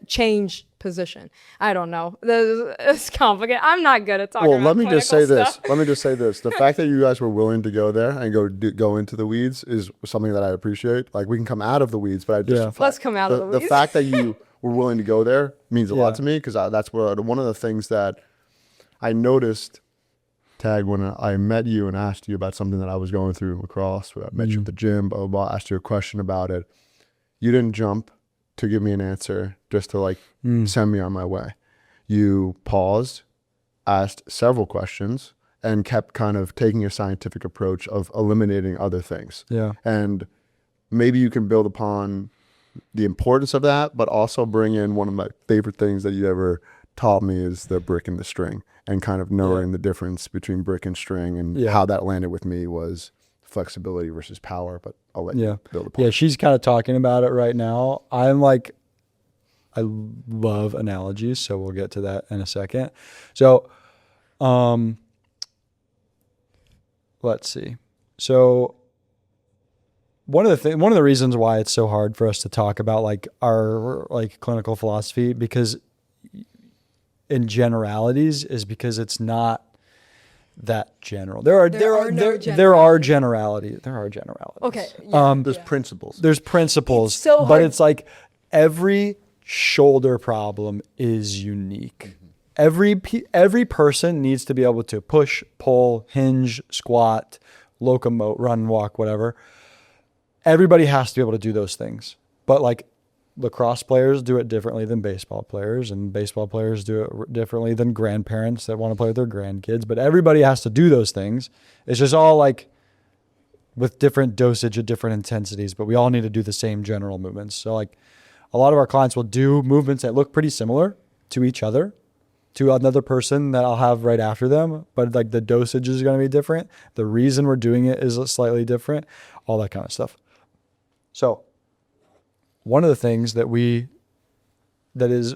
change position. I don't know. It's complicated. I'm not good at talking about let me just say stuff. this. The fact that you guys were willing to go there and go into the weeds is something that I appreciate. Like we can come out of the weeds, but Let's come out of the weeds. The fact that you were willing to go there means a lot to me, because that's one of the things that I noticed, Tag, when I met you and asked you about something that I was going through lacrosse. I met you at the gym, blah, blah, blah, asked you a question about it. You didn't jump to give me an answer just to like send me on my way. You paused, asked several questions, and kept kind of taking a scientific approach of eliminating other things. Yeah. And maybe you can build upon the importance of that, but also bring in one of my favorite things that you ever taught me is the brick and the string, and kind of knowing the difference between brick and string, and how that landed with me was flexibility versus power. But I'll let you build upon. Yeah, she's kind of talking about it right now. I love analogies, so we'll get to that in a second. So, let's see. So, one of the reasons why it's so hard for us to talk about like our like clinical philosophy, because in generalities, is because it's not that general. There are generalities. Okay. Yeah, There's principles. There's principles, It's so but hard. it's like every shoulder problem is unique. Every person needs to be able to push, pull, hinge, squat, locomote, run, walk, whatever. Everybody has to be able to do those things. But like lacrosse players do it differently than baseball players, and baseball players do it differently than grandparents that want to play with their grandkids. But everybody has to do those things. It's just all like with different dosage at different intensities, but we all need to do the same general movements. So like a lot of our clients will do movements that look pretty similar to each other, to another person that I'll have right after them, but like the dosage is going to be different. The reason we're doing it is slightly different, all that kind of stuff. So one of the things that is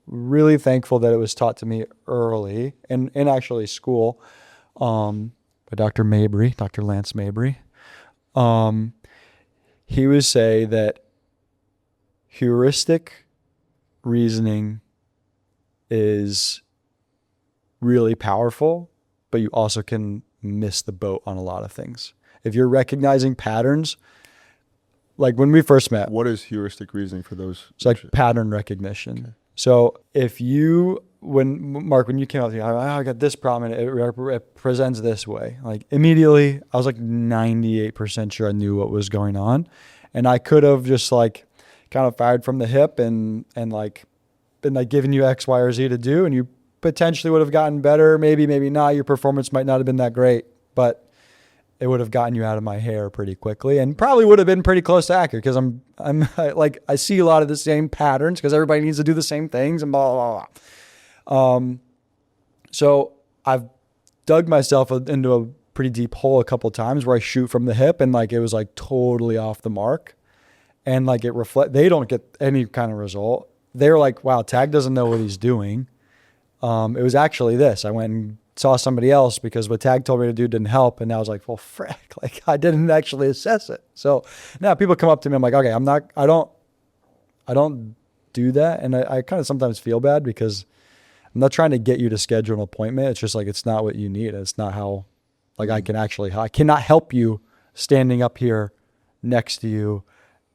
really thankful that it was taught to me early in actually school, by Dr. Lance Mabry. He would say that heuristic reasoning is really powerful, but you also can miss the boat on a lot of things. If you're recognizing patterns, like when we first met. What is heuristic reasoning for those? It's like pattern recognition. Okay. So if you, Mark, when you came up to me, I got this problem and it presents this way. Like immediately, I was like 98% sure I knew what was going on. And I could have just like kind of fired from the hip and like been like giving you X, Y, or Z to do. And you potentially would have gotten better. Maybe not. Your performance might not have been that great, but it would have gotten you out of my hair pretty quickly and probably would have been pretty close to accurate because I see a lot of the same patterns because everybody needs to do the same things and blah, blah, blah. So I've dug myself into a pretty deep hole a couple of times where I shoot from the hip and like it was like totally off the mark and like they don't get any kind of result. They're like, wow, Tag doesn't know what he's doing. It was actually this. I went and saw somebody else because what Tag told me to do didn't help. And I was like, well, frick, like I didn't actually assess it. So now people come up to me, I'm like, okay, I don't do that. And I kind of sometimes feel bad because I'm not trying to get you to schedule an appointment. It's just like, it's not what you need. It's not how, like I cannot help you standing up here next to you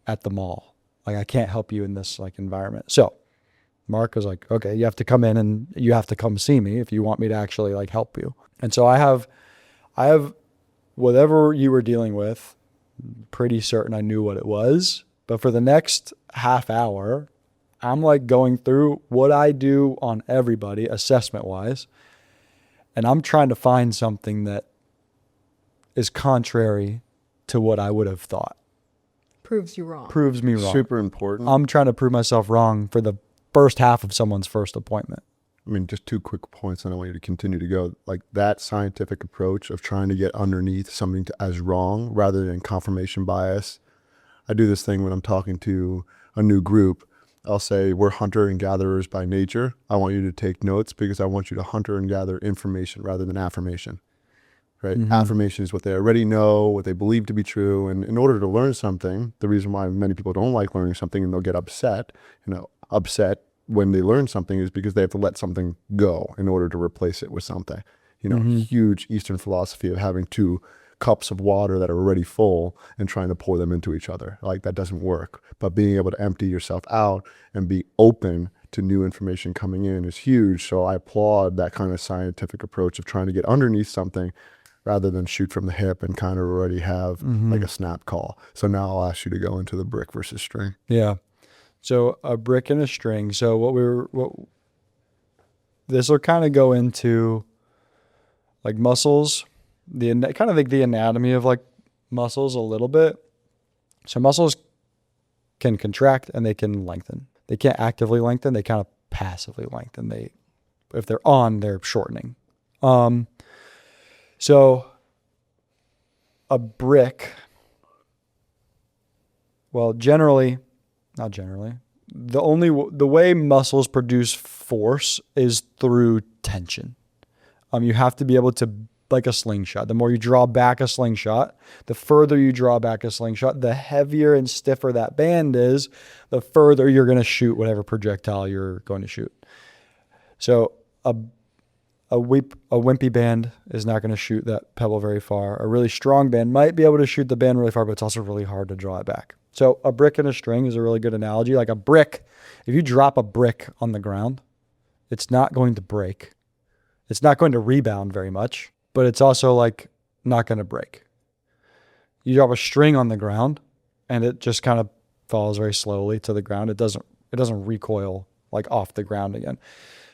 at the mall. Like I can't help you in this like environment. So Mark was like, okay, you have to come in and you have to come see me if you want me to actually like help you. And so I have whatever you were dealing with, pretty certain I knew what it was. But for the next half hour, I'm like going through what I do on everybody assessment wise. And I'm trying to find something that is contrary to what I would have thought. Proves you wrong. Proves me wrong. Super important. I'm trying to prove myself wrong for the first half of someone's first appointment. I mean, just 2 quick points, and I want you to continue to go. Like that scientific approach of trying to get underneath something as wrong rather than confirmation bias. I do this thing when I'm talking to a new group. I'll say, we're hunter and gatherers by nature. I want you to take notes because I want you to hunter and gather information rather than affirmation. Right? Mm-hmm. Affirmation is what they already know, what they believe to be true. And in order to learn something, the reason why many people don't like learning something and they'll get upset when they learn something is because they have to let something go in order to replace it with something. Huge Eastern philosophy of having 2 cups of water that are already full and trying to pour them into each other. Like that doesn't work. But being able to empty yourself out and be open to new information coming in is huge. So I applaud that kind of scientific approach of trying to get underneath something rather than shoot from the hip and kind of already have like a snap call. So now I'll ask you to go into the brick versus string. Yeah. So a brick and a string. So this will kind of go into like muscles, kind of like the anatomy of like muscles a little bit. So muscles can contract and they can lengthen. They can't actively lengthen. They kind of passively lengthen. If they're on, they're shortening. So a brick, well, not generally, the way muscles produce force is through tension. You have to be able to like a slingshot. The more you draw back a slingshot, the further you draw back a slingshot, the heavier and stiffer that band is, the further you're going to shoot whatever projectile you're going to shoot. So a wimpy band is not going to shoot that pebble very far. A really strong band might be able to shoot the band really far, but it's also really hard to draw it back. So a brick and a string is a really good analogy. Like a brick, if you drop a brick on the ground, it's not going to break. It's not going to rebound very much, but it's also like not going to break. You drop a string on the ground and it just kind of falls very slowly to the ground. It doesn't recoil like off the ground again.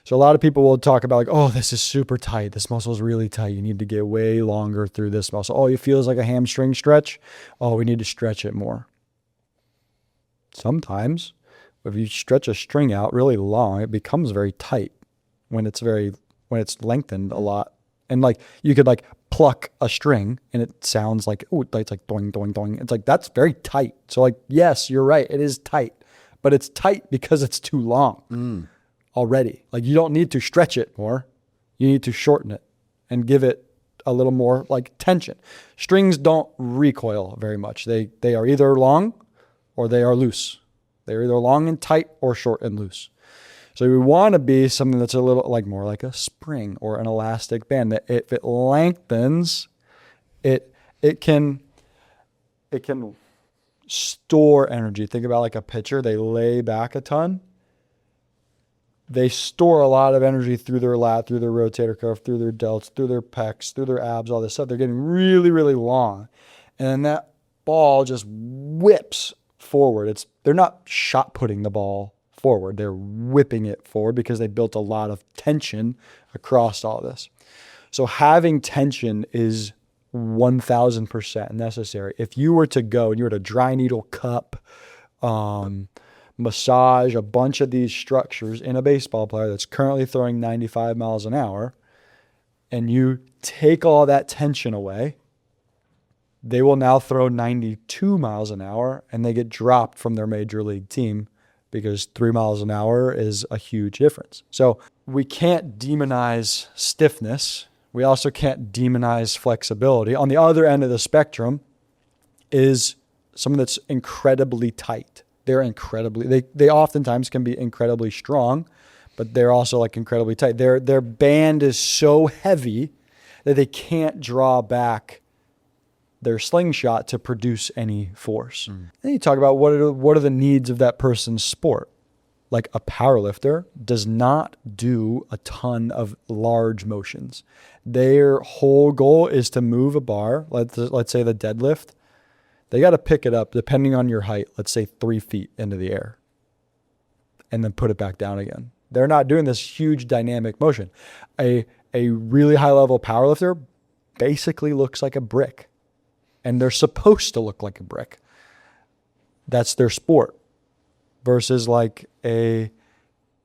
So a lot of people will talk about like, oh, this is super tight. This muscle is really tight. You need to get way longer through this muscle. Oh, it feels like a hamstring stretch. Oh, we need to stretch it more. Sometimes if you stretch a string out really long, it becomes very tight when it's lengthened a lot. And like you could like pluck a string and it sounds like, oh, it's like doing, doing, doing. It's like, that's very tight. So like, yes, you're right. It is tight, but it's tight because it's too long already. Like you don't need to stretch it more. You need to shorten it and give it a little more like tension. Strings don't recoil very much. They are either long or they are loose. They're either long and tight or short and loose. So we want to be something that's a little like more like a spring or an elastic band that if it lengthens, it can store energy. Think about like a pitcher. They lay back a ton. They store a lot of energy through their lat, through their rotator cuff, through their delts, through their pecs, through their abs, all this stuff. They're getting really, really long. And then that ball just whips forward. They're not shot putting the ball forward. They're whipping it forward because they built a lot of tension across all this. So having tension is 1,000% necessary. If you were to go and you were to dry needle cup, massage a bunch of these structures in a baseball player that's currently throwing 95 miles an hour, and you take all that tension away, they will now throw 92 miles an hour and they get dropped from their major league team because 3 miles an hour is a huge difference. So we can't demonize stiffness. We also can't demonize flexibility. On the other end of the spectrum is someone that's incredibly tight. They oftentimes can be incredibly strong, but they're also like incredibly tight. Their band is so heavy that they can't draw back their slingshot to produce any force. Then you talk about what are the needs of that person's sport. Like a powerlifter does not do a ton of large motions. Their whole goal is to move a bar. Let's say the deadlift. They got to pick it up depending on your height, let's say 3 feet into the air, and then put it back down again. They're not doing this huge dynamic motion. A really high level powerlifter basically looks like a brick. And they're supposed to look like a brick. That's their sport. Versus like a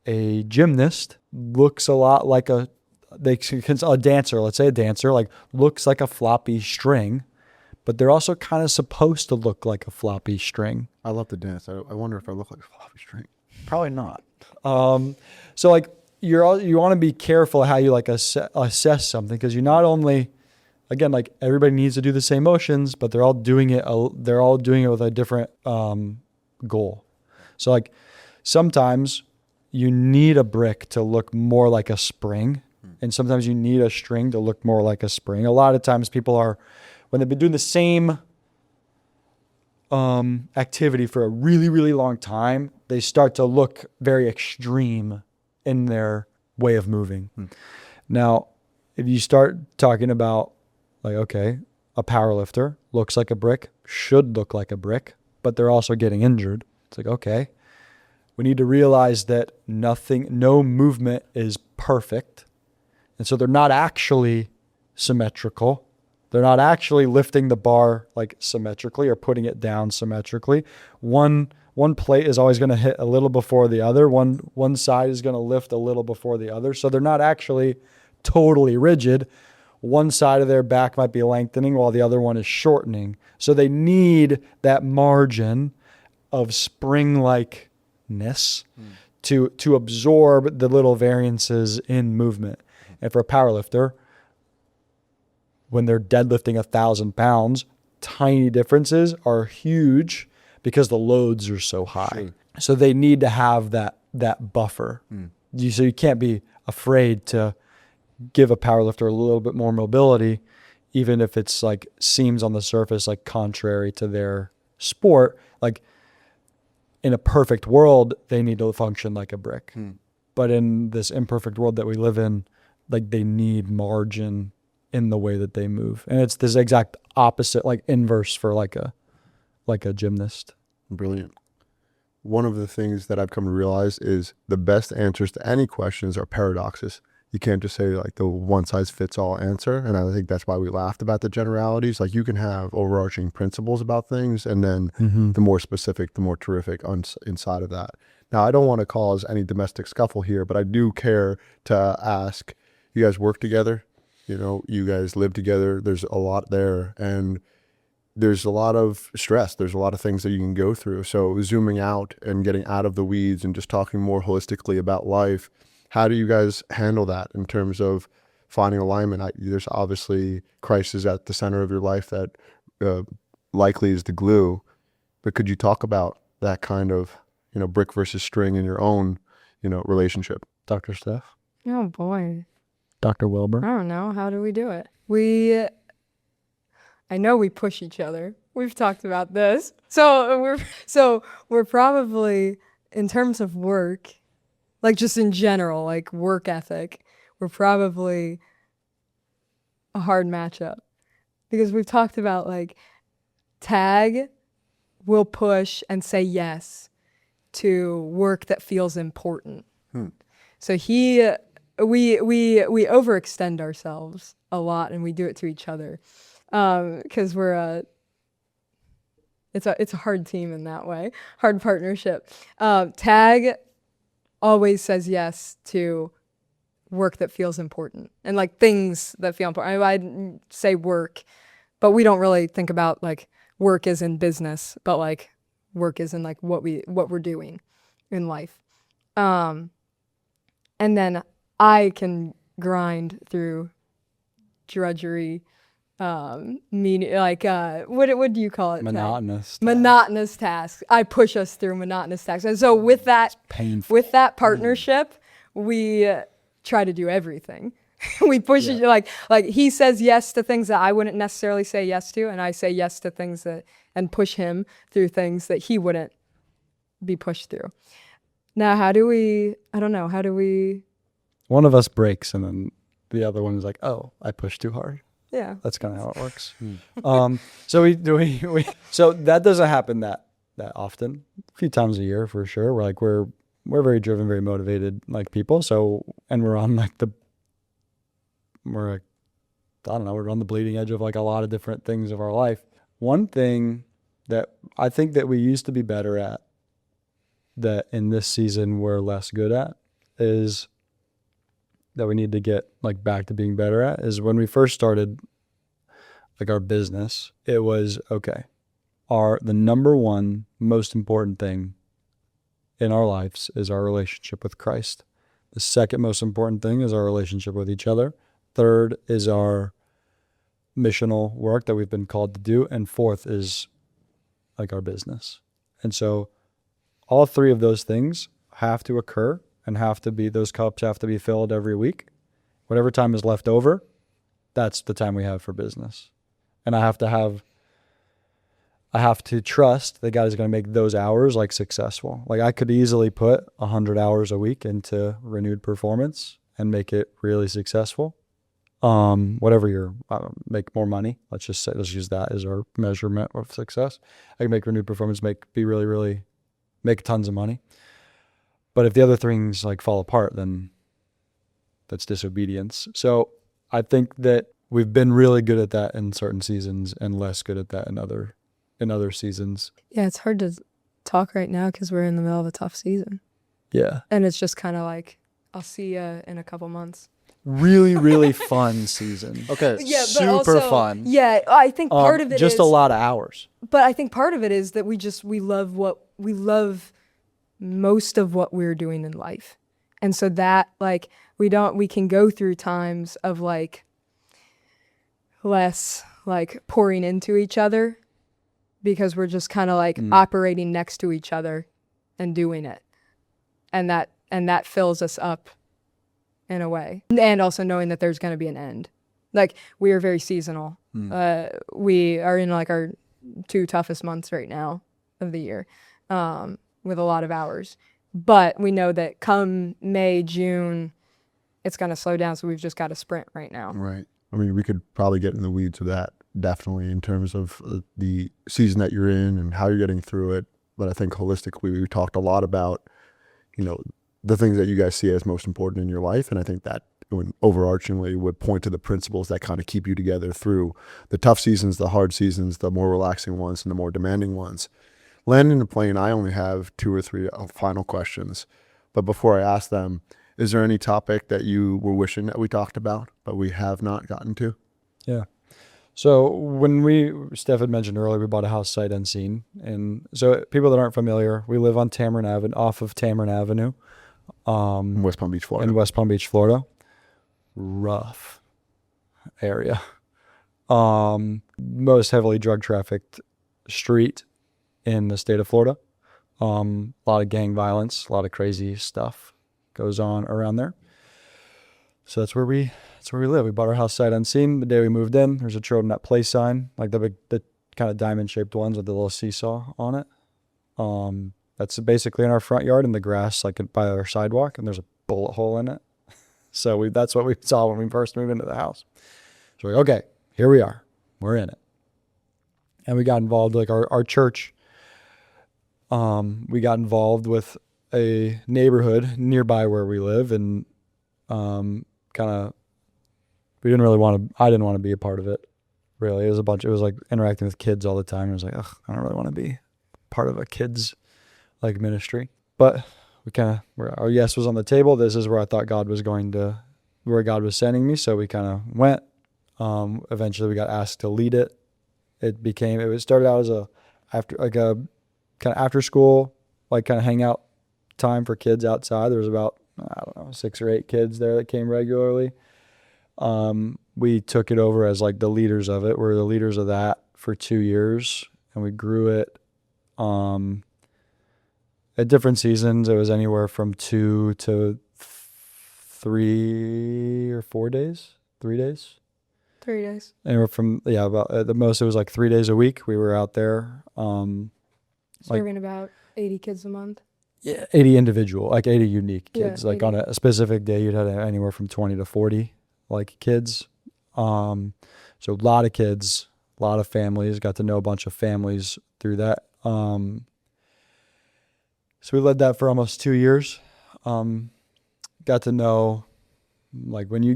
gymnast looks a lot like a dancer. Let's say a dancer like looks like a floppy string, but they're also kind of supposed to look like a floppy string. I love to dance. I wonder if I look like a floppy string. Probably not. So like you want to be careful how you like assess something, because you not only, again, like everybody needs to do the same motions, but they're all doing it with a different goal. So like sometimes you need a brick to look more like a spring, and sometimes you need a string to look more like a spring. A lot of times people are, when they've been doing the same activity for a really, really long time, they start to look very extreme in their way of moving. Now, if you start talking about like, okay, a powerlifter looks like a brick, should look like a brick, but they're also getting injured. It's like, okay, we need to realize that no movement is perfect. And so they're not actually symmetrical. They're not actually lifting the bar like symmetrically or putting it down symmetrically. One plate is always going to hit a little before the other. One side is going to lift a little before the other. So they're not actually totally rigid. One side of their back might be lengthening while the other one is shortening. So they need that margin of spring-likeness to absorb the little variances in movement. And for a powerlifter, when they're deadlifting 1,000 pounds, tiny differences are huge because the loads are so high. Sure. So they need to have that buffer. So you can't be afraid to give a powerlifter a little bit more mobility, even if it's like seems on the surface like contrary to their sport. Like in a perfect world, they need to function like a brick. But in this imperfect world that we live in, like they need margin in the way that they move. And it's this exact opposite, like inverse for like a gymnast. Brilliant. One of the things that I've come to realize is the best answers to any questions are paradoxes. You can't just say like the one size fits all answer. And I think that's why we laughed about the generalities. Like you can have overarching principles about things, and then the more specific, the more terrific inside of that. Now, I don't want to cause any domestic scuffle here, but I do care to ask, you guys work together, you guys live together. There's a lot there, and there's a lot of stress. There's a lot of things that you can go through. So zooming out and getting out of the weeds and just talking more holistically about life, how do you guys handle that in terms of finding alignment? There's obviously Christ is at the center of your life that likely is the glue, but could you talk about that kind of, brick versus string in your own, relationship? Dr. Steph? Oh boy. Dr. Wilber? I don't know. How do we do it? I know we push each other. We've talked about this. So we're probably, in terms of work, like just in general, like work ethic, we're probably a hard matchup, because we've talked about like Tag will push and say yes to work that feels important. So we overextend ourselves a lot, and we do it to each other, because it's a hard team in that way, hard partnership. Tag always says yes to work that feels important, and like things that feel important. I'd say work, but we don't really think about like work as in business, but like work is in like what we're doing in life. And then I can grind through drudgery, meaning like what do you call it? Monotonous tasks. I push us through monotonous tasks, and so with that partnership, we try to do everything. We push it like he says yes to things that I wouldn't necessarily say yes to, and I say yes to things and push him through things that he wouldn't be pushed through. Now, how do we? One of us breaks, and then the other one is like, "Oh, I pushed too hard." Yeah, that's kind of how it works. So that doesn't happen that often. A few times a year for sure. We're very driven, very motivated like people. So, and we're on we're on the bleeding edge of like a lot of different things of our life. One thing that I think that we used to be better at, that in this season we're less good at, is that we need to get like back to being better at, is when we first started like our business, it was okay. The number one most important thing in our lives is our relationship with Christ. The second most important thing is our relationship with each other. Third is our missional work that we've been called to do. And fourth is like our business. And so all three of those things have to occur and those cups have to be filled every week. Whatever time is left over, that's the time we have for business. And I have to trust that God is going to make those hours like successful. Like I could easily put 100 hours a week into renewed performance and make it really successful. Whatever make more money. Let's use that as our measurement of success. I can make renewed performance, make tons of money. But if the other things like fall apart, then that's disobedience. So I think that we've been really good at that in certain seasons and less good at that in other seasons. Yeah, it's hard to talk right now because we're in the middle of a tough season. Yeah. And it's just kind of like, I'll see you in a couple months. Really, really fun season. Okay. Yeah, super also, fun. Yeah, I think part of it just is a lot of hours. But I think part of it is that we love most of what we're doing in life. And so that like we can go through times of like less like pouring into each other because we're just kind of like operating next to each other and doing it. And that fills us up in a way. And also knowing that there's going to be an end. Like, we are very seasonal. We are in like our 2 toughest months right now of the year, with a lot of hours. But we know that come May, June, it's going to slow down. So we've just got to sprint right now. Right. I mean, we could probably get in the weeds of that, definitely, in terms of the season that you're in and how you're getting through it. But I think holistically, we talked a lot about, the things that you guys see as most important in your life. And I think that overarchingly would point to the principles that kind of keep you together through the tough seasons, the hard seasons, the more relaxing ones, and the more demanding ones. Landing the plane, I only have 2 or 3 final questions. But before I ask them, is there any topic that you were wishing that we talked about, but we have not gotten to? Yeah. So when Steph had mentioned earlier, we bought a house sight unseen. And so people that aren't familiar, we live on Tamarind Avenue, off of Tamarind Avenue. In West Palm Beach, Florida. In West Palm Beach, Florida. Rough area. Most heavily drug trafficked street in the state of Florida. A lot of gang violence, a lot of crazy stuff goes on around there. So that's where we live. We bought our house sight unseen. The day we moved in, there's a Children at Play sign, like the kind of diamond shaped ones with the little seesaw on it. That's basically in our front yard in the grass, like by our sidewalk, and there's a bullet hole in it. So that's what we saw when we first moved into the house. So we're like, okay, here we are. We're in it. And we got involved, like our church, we got involved with a neighborhood nearby where we live, and I didn't want to be a part of it, really. It was like interacting with kids all the time. It was like, ugh, I don't really want to be part of a kids like ministry. But our yes was on the table. This is where I thought where God was sending me. So we kind of went. Eventually we got asked to lead it. It started out as a kind of after school, like kind of hangout time for kids outside. There was about, 6 or 8 kids there that came regularly. We took it over as like the leaders of it. We're the leaders of that for 2 years, and we grew it. At different seasons, it was anywhere from 2 to 3 or 4 days, 3 days. 3 days. Anywhere from, about at the most, it was like 3 days a week. We were out there. Serving about 80 kids a month. Yeah, 80 individual, like 80 unique kids. Yeah, like 80. on a specific day, you'd have anywhere from 20 to 40 like kids. So a lot of kids, a lot of families. Got to know a bunch of families through that. So we led that for almost 2 years. Got to know, like, when you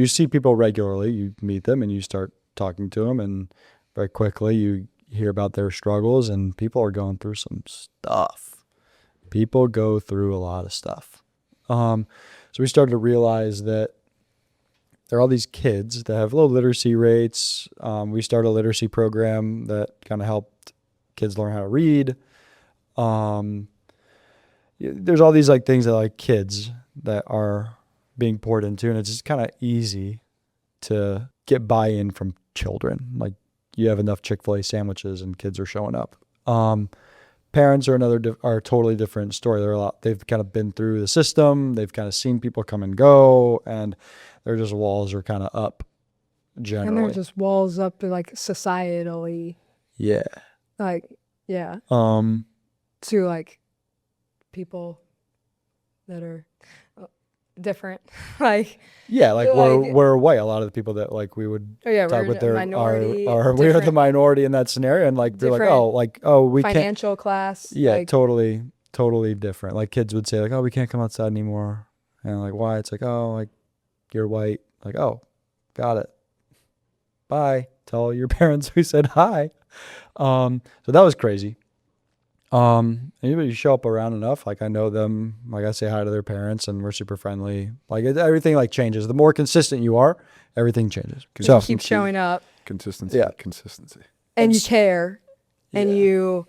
see people regularly, you meet them and you start talking to them, and very quickly you hear about their struggles, and people are going through some stuff. People go through a lot of stuff. So we started to realize that there are all these kids that have low literacy rates. We started a literacy program that kind of helped kids learn how to read. There's all these like things that like kids that are being poured into, and it's just kind of easy to get buy-in from children. Like, you have enough Chick-fil-A sandwiches and kids are showing up. Parents are a totally different story. They've kind of been through the system. They've kind of seen people come and go, and their just walls are kind of up generally. And they're just walls up, like, societally. Yeah. Like, yeah. To like people that are different. Like, yeah, like we're white. A lot of the people that like we would talk with we're minority, we're the minority in that scenario, and like they're like, we can't, financial class. yeah, like, totally different. Like, kids would say like, oh, we can't come outside anymore, and like, why? It's like, oh, like, you're white. Like, oh, got it, bye, tell your parents we said hi. So that was crazy. Anybody show up around enough, like, I know them, like, I say hi to their parents, and we're super friendly. Like, everything like changes. The more consistent you are, everything changes. So keep showing up. Consistency. Yeah. Consistency. And you care, and Yeah.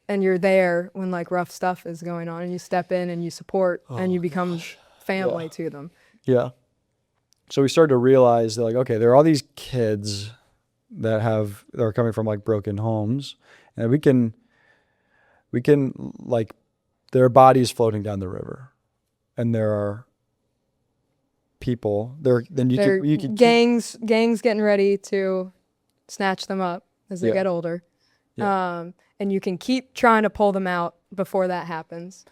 you're there when like rough stuff is going on, and you step in and you support, and you become family to them. Yeah. So we started to realize that, like, okay, there are all these kids that are coming from like broken homes, and we can like, their bodies floating down the river, and there are people there. Then you can gangs getting ready to snatch them up as they get older. Yeah. And you can keep trying to pull them out before that happens.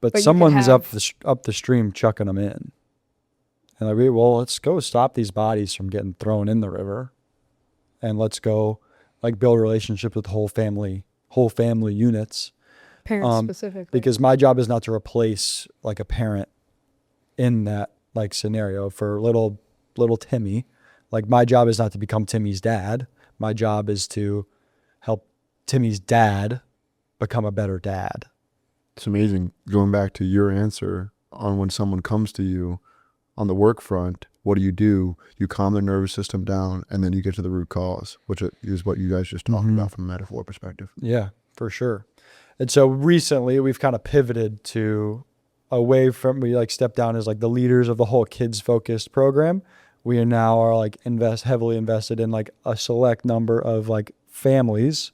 But you can someone's have- up the stream chucking them in, and like, well, let's go stop these bodies from getting thrown in the river, and let's go like build relationships with whole family units. Parents specifically. Because my job is not to replace like a parent in that like scenario for little Timmy. Like, my job is not to become Timmy's dad. My job is to help Timmy's dad become a better dad. It's amazing. Going back to your answer on when someone comes to you on the work front, what do? You calm their nervous system down, and then you get to the root cause, which is what you guys just talked about from a metaphor perspective. Yeah, for sure. And so recently we've kind of pivoted to away from, we like stepped down as like the leaders of the whole kids focused program. We now are like heavily invested in like a select number of like families,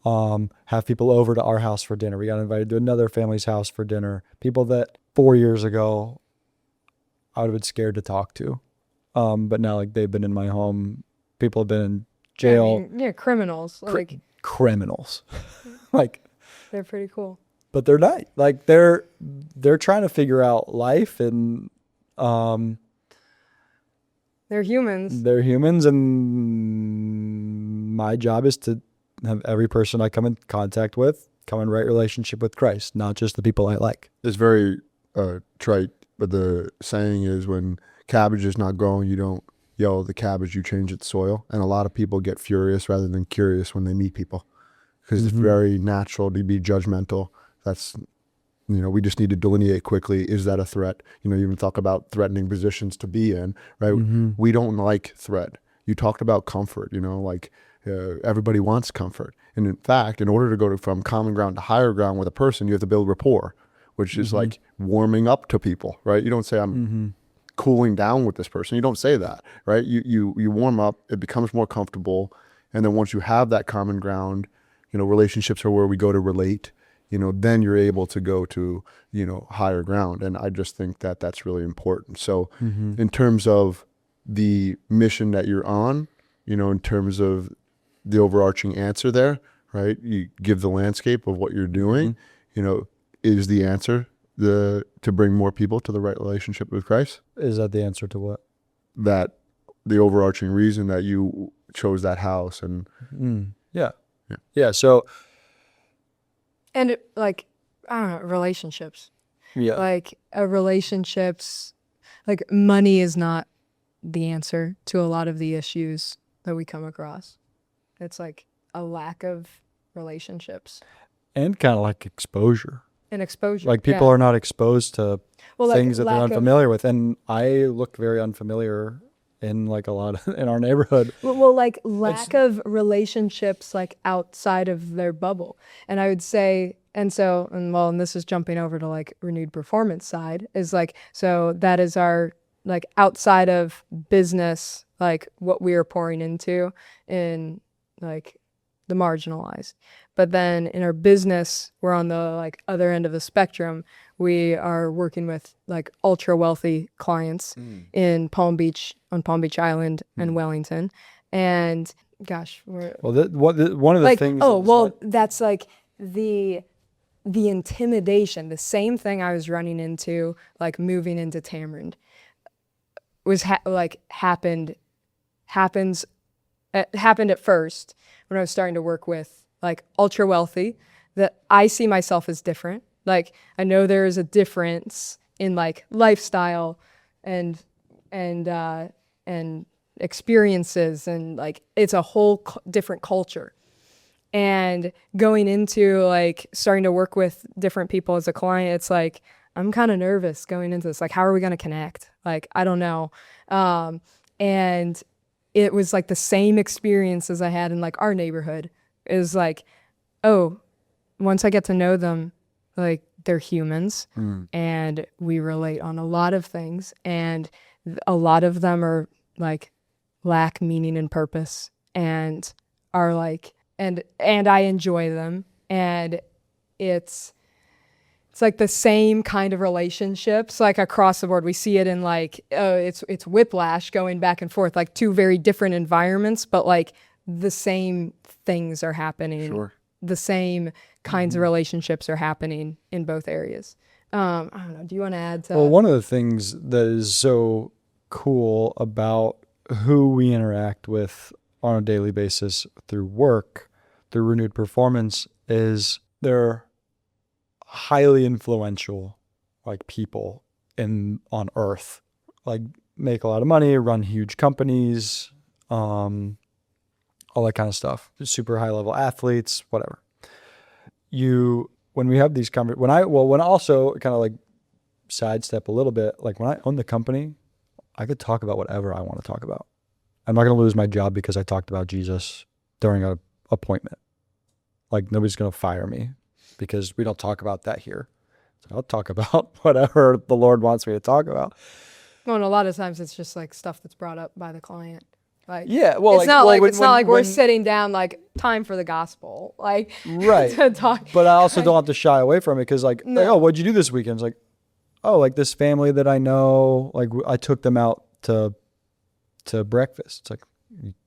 have people over to our house for dinner. We got invited to another family's house for dinner. People that 4 years ago I would have been scared to talk to. But now like they've been in my home. People have been in jail. Criminals. Like criminals. Like, they're pretty cool. but they're not like, they're trying to figure out life, and They're humans. they're humans, and my job is to have every person I come in contact with come in right relationship with Christ, not just the people I like. It's very trite, but the saying is, when cabbage is not growing, you don't yell at the cabbage, you change its soil. And a lot of people get furious rather than curious when they meet people, because it's very natural to be judgmental. That's, we just need to delineate quickly. Is that a threat? You even talk about threatening positions to be in, right? We don't like threat. You talked about comfort, everybody wants comfort. And in fact, in order to go from common ground to higher ground with a person, you have to build rapport, which is like warming up to people, right? You don't say, I'm cooling down with this person. You don't say that, right? You warm up, it becomes more comfortable. And then once you have that common ground, relationships are where we go to relate, then you're able to go to, higher ground. And I just think that that's really important. So in terms of the mission that you're on, in terms of the overarching answer there, right? You give the landscape of what you're doing, is the answer to bring more people to the right relationship with Christ? Is that the answer to what? That the overarching reason that you chose that house and Yeah. So, And like, I don't know, relationships. yeah. Like relationships, like money is not the answer to a lot of the issues that we come across. It's like a lack of relationships And kind of like exposure. and exposure. Like, people are not exposed to like, things that they're lack of- unfamiliar with. And I look very unfamiliar in like a lot of, in our neighborhood. Well, like lack of relationships like outside of their bubble. And I would say, and this is jumping over to like renewed performance side, is like, so that is our like outside of business, like what we are pouring into in like the marginalized. But then in our business, we're on the like other end of the spectrum. We are working with like ultra wealthy clients in Palm Beach Island and Wellington. And gosh, Well, one of the like, things. that's like the intimidation, the same thing I was running into, like moving into Tamarind, was happened at first when I was starting to work with like ultra wealthy, that I see myself as different. Like, I know there is a difference in like lifestyle and experiences, and like it's a whole different culture. And going into like starting to work with different people as a client, it's like, I'm kind of nervous going into this. Like, how are we going to connect? Like, I don't know. And it was like the same experience as I had in like our neighborhood. It was like, oh, once I get to know them, like they're humans and we relate on a lot of things, and a lot of them are like lack meaning and purpose and are like, and I enjoy them. And it's like the same kind of relationships, like across the board. We see it in like, it's whiplash going back and forth, like two very different environments, but like the same things are happening. Sure. The same kinds of relationships are happening in both areas. I don't know. Do you want to add to? Well, one of the things that is so cool about who we interact with on a daily basis through work, through Renewed Performance, is they're highly influential, like people on earth, like make a lot of money, run huge companies, all that kind of stuff. Super high level athletes, whatever. When we have these when I also kind of like sidestep a little bit, like when I own the company, I could talk about whatever I want to talk about. I'm not going to lose my job because I talked about Jesus during an appointment. Like nobody's going to fire me because we don't talk about that here. So I'll talk about whatever the Lord wants me to talk about. Well, and a lot of times it's just like stuff that's brought up by the client. Like, yeah, well, it's not like we're sitting down like time for the gospel, like right to talk. But I also don't have to shy away from it because like, No. oh, what'd you do this weekend? It's like, oh, like this family that I know, like I took them out to breakfast. It's like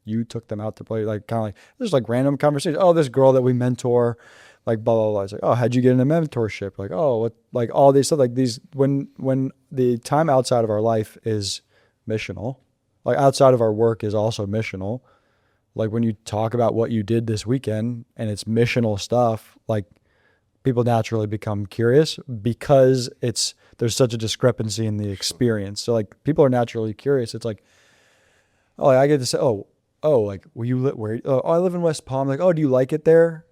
you took them out to play, like kind of like there's like random conversation. Oh, this girl that we mentor, like blah blah blah. It's like, oh, how'd you get into mentorship? Like, oh, what, like all these stuff, like these when the time outside of our life is missional. Like outside of our work is also missional. Like when you talk about what you did this weekend and it's missional stuff, like people naturally become curious because there's such a discrepancy in the experience. So like people are naturally curious. It's like, oh, I get to say, oh, like will you live where? Oh, I live in West Palm. Like, oh, do you like it there?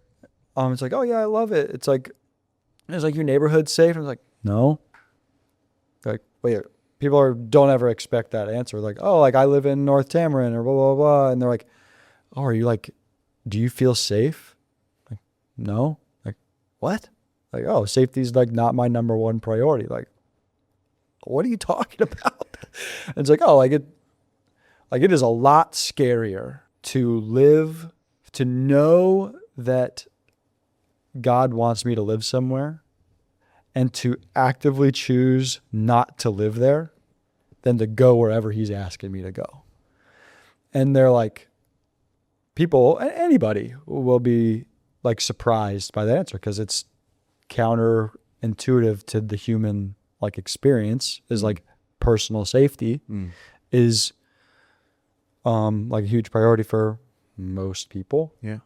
It's like, oh yeah, I love it. It's like your neighborhood's safe. And I was like, no. Like, wait. People don't ever expect that answer. Like, oh, like I live in North Tamarind or blah, blah, blah. And they're like, oh, are you like, do you feel safe? Like, no. Like, what? Like, oh, safety's like not my number one priority. Like, what are you talking about? And it's like, oh, like it is a lot scarier to know that God wants me to live somewhere and to actively choose not to live there than to go wherever he's asking me to go. And they're like, anybody will be like surprised by that answer because it's counterintuitive to the human like experience is like personal safety is like a huge priority for most people. Yeah.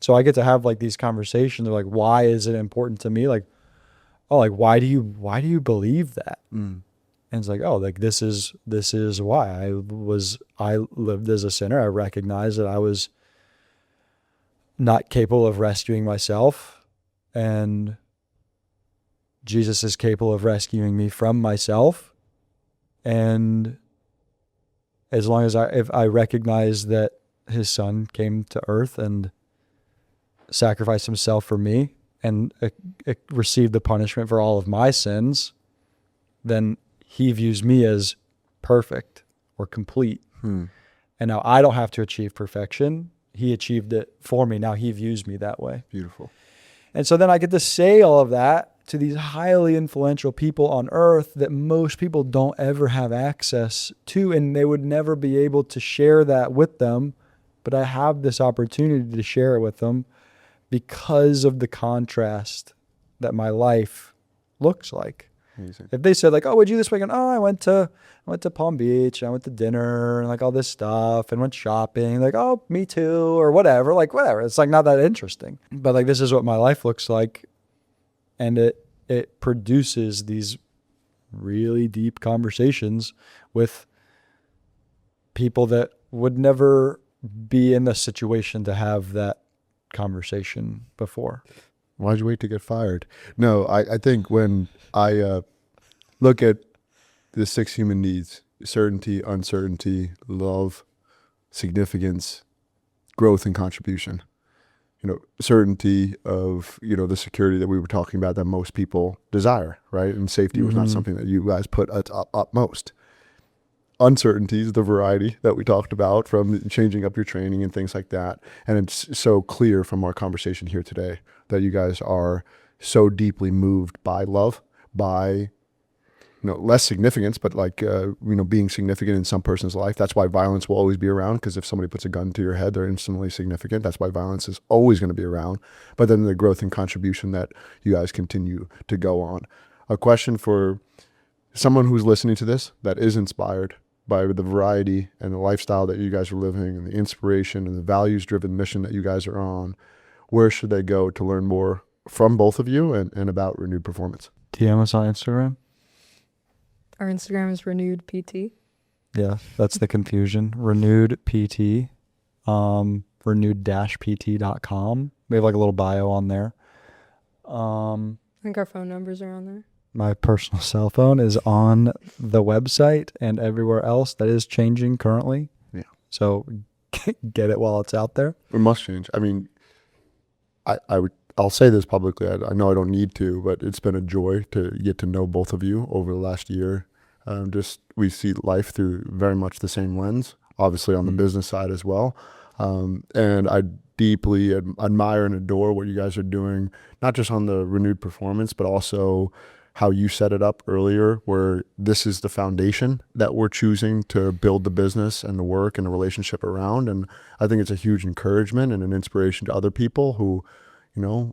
So I get to have like these conversations. They're like, why is it important to me? Like, oh, like why do you believe that? And it's like, oh, like this is why I lived as a sinner. I recognized that I was not capable of rescuing myself, and Jesus is capable of rescuing me from myself. And as long as if I recognize that his son came to earth and sacrificed himself for me and received the punishment for all of my sins, then he views me as perfect or complete. And now I don't have to achieve perfection. He achieved it for me. Now he views me that way. Beautiful. And so then I get to say all of that to these highly influential people on earth that most people don't ever have access to, and they would never be able to share that with them. But I have this opportunity to share it with them because of the contrast that my life looks like. Amazing. If they said like, oh, what'd you do this weekend? Oh, I went to Palm Beach. I went to dinner and like all this stuff and went shopping. Like, oh, me too, or whatever. Like, whatever. It's like not that interesting. But like, this is what my life looks like. And it produces these really deep conversations with people that would never be in the situation to have that conversation before. Why'd you wait to get fired? No, I think when I look at the 6 human needs, certainty, uncertainty, love, significance, growth, and contribution, certainty of, the security that we were talking about that most people desire, right? And safety was not something that you guys put up most. uncertainties, the variety that we talked about from changing up your training and things like that. And it's so clear from our conversation here today that you guys are so deeply moved by love, by less significance, but like, being significant in some person's life. That's why violence will always be around, because if somebody puts a gun to your head, they're instantly significant. That's why violence is always going to be around. But then the growth and contribution that you guys continue to go on. A question for someone who's listening to this that is inspired by the variety and the lifestyle that you guys are living and the inspiration and the values-driven mission that you guys are on. Where should they go to learn more from both of you and about Renewed Performance? DM us on Instagram. Our Instagram is Renewed PT. Yeah, that's the confusion. Renewed PT, renewed-pt.com. We have like a little bio on there. I think our phone numbers are on there. My personal cell phone is on the website and everywhere else. That is changing currently. Yeah. So get it while it's out there. It must change. I mean, I'll say this publicly. I know I don't need to, but it's been a joy to get to know both of you over the last year. We see life through very much the same lens, obviously on the business side as well. And I deeply admire and adore what you guys are doing, not just on the Renewed Performance, but also how you set it up earlier, where this is the foundation that we're choosing to build the business and the work and the relationship around. And I think it's a huge encouragement and an inspiration to other people who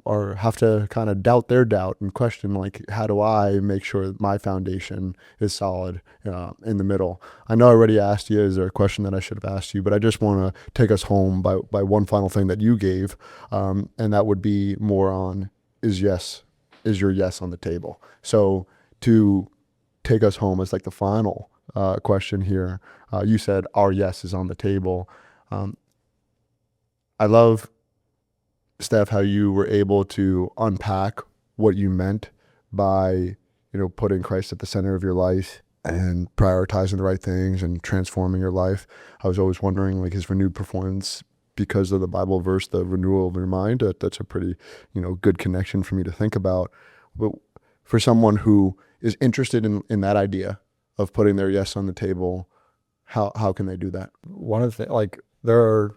or have to kind of doubt their doubt and question, like, how do I make sure that my foundation is solid in the middle? I know I already asked you, is there a question that I should have asked you? But I just want to take us home by one final thing that you gave, and that would be more on, is your yes on the table? So to take us home as like the final question here, you said our yes is on the table. I love, Steph, how you were able to unpack what you meant by, putting Christ at the center of your life and prioritizing the right things and transforming your life. I was always wondering, like, his Renewed Performance, because of the Bible verse, the renewal of your mind, that's a pretty, good connection for me to think about. But for someone who is interested in that idea of putting their yes on the table, how can they do that? One of the there are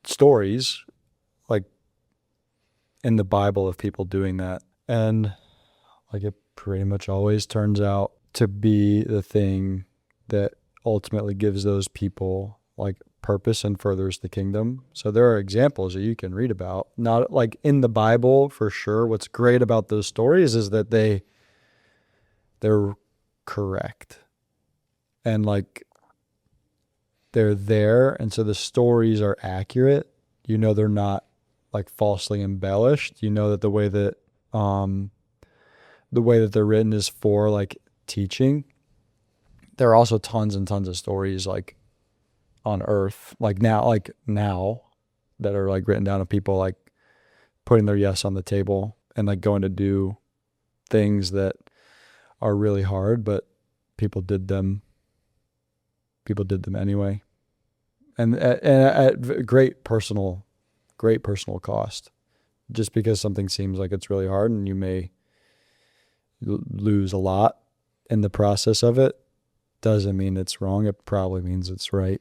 stories in the Bible of people doing that, and it pretty much always turns out to be the thing that ultimately gives those people purpose and furthers the kingdom. So there are examples that you can read about, not in the Bible for sure. What's great about those stories is that they're correct and they're there, and so the stories are accurate. They're not falsely embellished. That the way that they're written is for teaching. There are also tons and tons of stories on earth now that are written down of people putting their yes on the table and going to do things that are really hard, but people did them anyway, and at great personal cost. Just because something seems like it's really hard and you may lose a lot in the process of it doesn't mean it's wrong. It probably means it's right.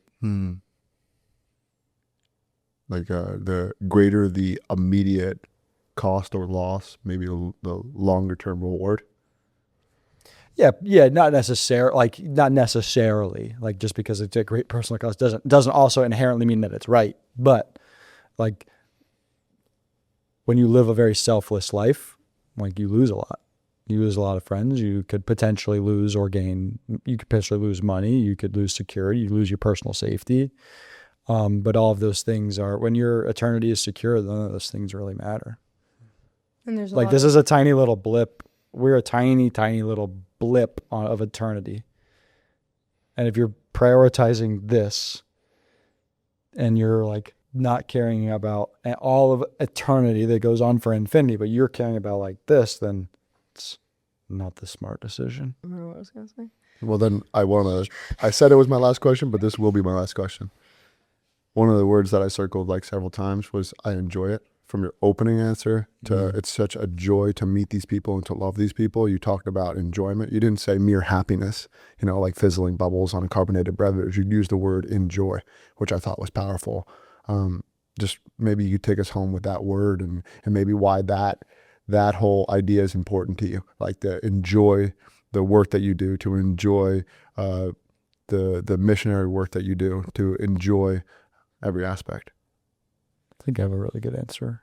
The greater the immediate cost or loss, maybe the longer term reward. Yeah, not necessarily. Just because it's a great personal cost doesn't also inherently mean that it's right. But when you live a very selfless life, you lose a lot. You lose a lot of friends. You could potentially lose or gain. You could potentially lose money. You could lose security. You lose your personal safety. But all of those things are, when your eternity is secure, none of those things really matter. And there's this is a tiny little blip. We're a tiny, tiny little blip of eternity. And if you're prioritizing this and you're not caring about all of eternity that goes on for infinity, but you're caring about this, then it's not the smart decision. I remember what I was going to say. Well, then I said it was my last question, but this will be my last question. One of the words that I circled several times was, I enjoy it. from your opening answer to it's such a joy to meet these people and to love these people. You talked about enjoyment. You didn't say mere happiness, like fizzling bubbles on a carbonated beverage. You used the word enjoy, which I thought was powerful. Just maybe you could take us home with that word and maybe why that whole idea is important to you, like to enjoy the work that you do, to enjoy the missionary work that you do, to enjoy every aspect. I think I have a really good answer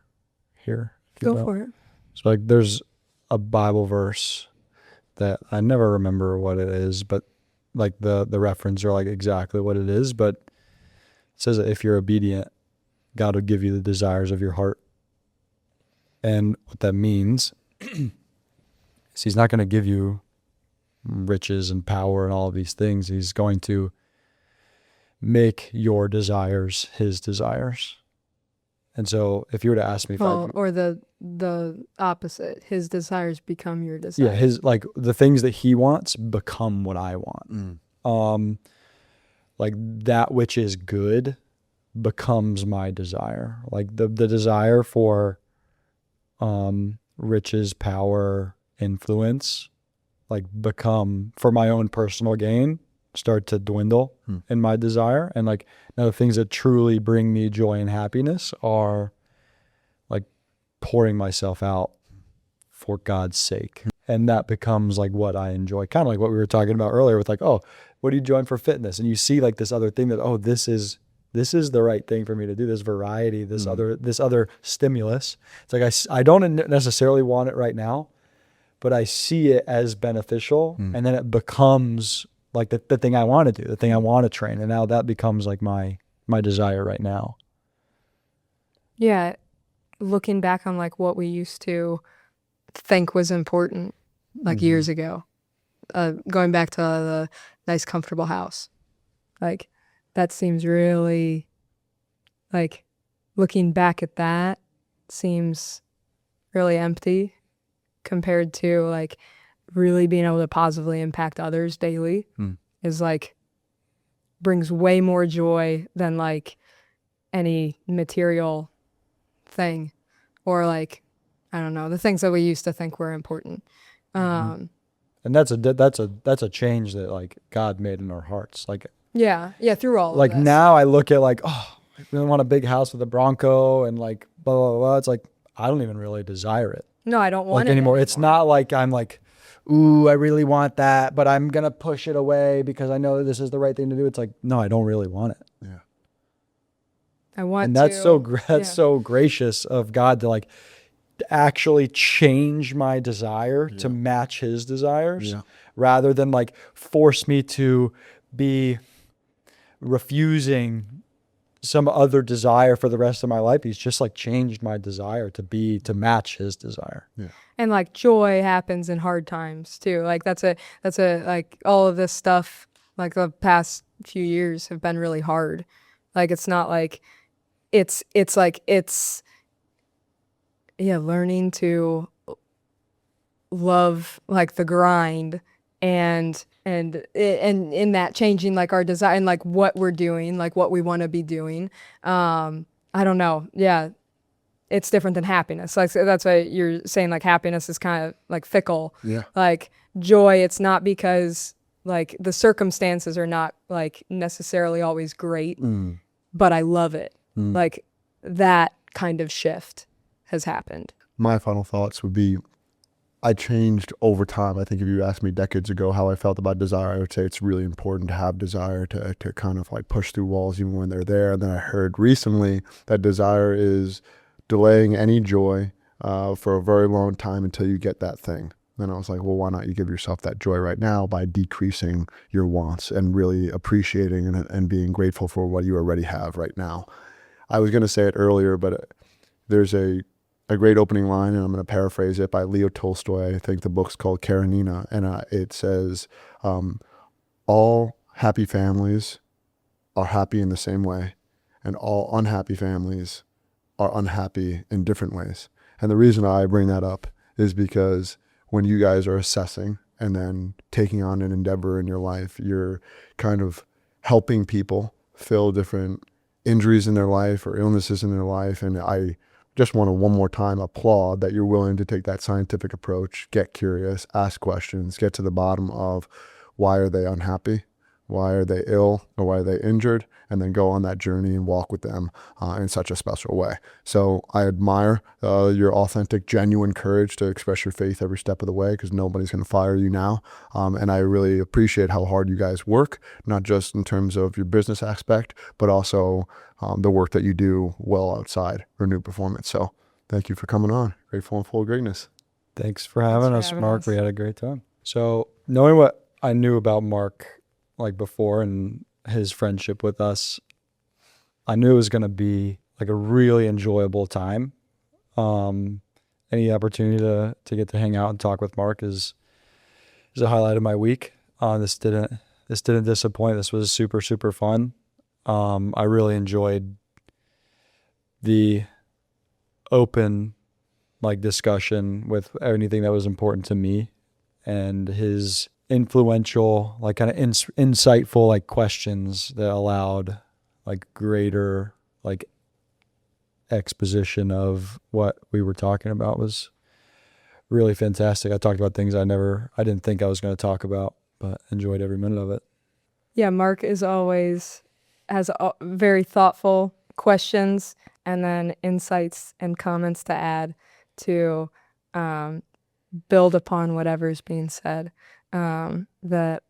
here. Go for it. So like there's a Bible verse that I never remember what it is, but like the reference are like exactly what it is, but it says that if you're obedient, God will give you the desires of your heart. And what that means is he's not going to give you riches and power and all of these things. He's going to make your desires his desires. And so if you were to ask me or the opposite, his desires become your desires. Yeah, his like the things that he wants become what I want. Like that which is good becomes my desire. Like the desire for riches, power, influence, like become for my own personal gain, start to dwindle in my desire. And like now the things that truly bring me joy and happiness are like pouring myself out for God's sake. And that becomes like what I enjoy, kind of like what we were talking about earlier with like, oh, what do you join for fitness? And you see like this other thing that, oh, this is the right thing for me to do, this variety, this other stimulus. It's like I don't necessarily want it right now, but I see it as beneficial, and then it becomes like the thing I want to do, the thing I want to train, and now that becomes like my desire right now. Yeah, looking back on like what we used to think was important like years ago, going back to the nice comfortable house, like that seems really, like, looking back at that seems really empty compared to like really being able to positively impact others daily is like brings way more joy than like any material thing or like, I don't know, the things that we used to think were important. And that's a change that like God made in our hearts. Like, yeah, through all like of this. now I look at like, oh, I really want a big house with a Bronco and like blah, blah, blah. It's like, I don't even really desire it. No, I don't want like it anymore. It's not like I'm like, ooh, I really want that, but I'm going to push it away because I know that this is the right thing to do. It's like, no, I don't really want it. Yeah. I want and that's to. so gracious of God to like actually change my desire to match his desires rather than like force me to be refusing some other desire for the rest of my life. He's just like changed my desire to match his desire. Yeah. And like joy happens in hard times too. Like that's a like all of this stuff like the past few years have been really hard. Like it's not like it's learning to love like the grind and in that changing like our desire and like what we're doing, like what we want to be doing. I don't know. Yeah. It's different than happiness. Like that's why you're saying like happiness is kind of like fickle. Yeah. Like joy, it's not because like the circumstances are not like necessarily always great, but I love it. Like that kind of shift has happened. My final thoughts would be, I changed over time. I think if you asked me decades ago how I felt about desire, I would say it's really important to have desire to kind of like push through walls even when they're there. And then I heard recently that desire is delaying any joy for a very long time until you get that thing. Then I was like, well, why not you give yourself that joy right now by decreasing your wants and really appreciating and being grateful for what you already have right now. I was going to say it earlier, but there's a great opening line, and I'm going to paraphrase it, by Leo Tolstoy. I think the book's called Karenina, and it says, all happy families are happy in the same way, and all unhappy families are unhappy in different ways. And the reason I bring that up is because when you guys are assessing and then taking on an endeavor in your life, you're kind of helping people fill different injuries in their life or illnesses in their life. And I just want to one more time applaud that you're willing to take that scientific approach, get curious, ask questions, get to the bottom of why are they unhappy, why are they ill, or why are they injured, and then go on that journey and walk with them in such a special way. So I admire your authentic, genuine courage to express your faith every step of the way, because nobody's going to fire you now. And I really appreciate how hard you guys work, not just in terms of your business aspect, but also the work that you do well outside Renew Performance. So thank you for coming on. Grateful and full of greatness. Thanks for having us, Mark. us. We had a great time. So knowing what I knew about Mark like before and his friendship with us, I knew it was going to be like a really enjoyable time. Any opportunity to get to hang out and talk with Mark is a highlight of my week. This didn't disappoint. This was super, super fun. I really enjoyed the open like discussion with anything that was important to me, and his influential, like kind of insightful like questions that allowed like greater like exposition of what we were talking about was really fantastic. I talked about things I didn't think I was going to talk about, but enjoyed every minute of it. Yeah, Mark is always has very thoughtful questions and then insights and comments to add to build upon whatever's being said, that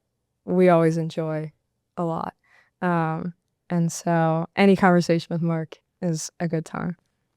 we always enjoy a lot. And so any conversation with Mark is a good time.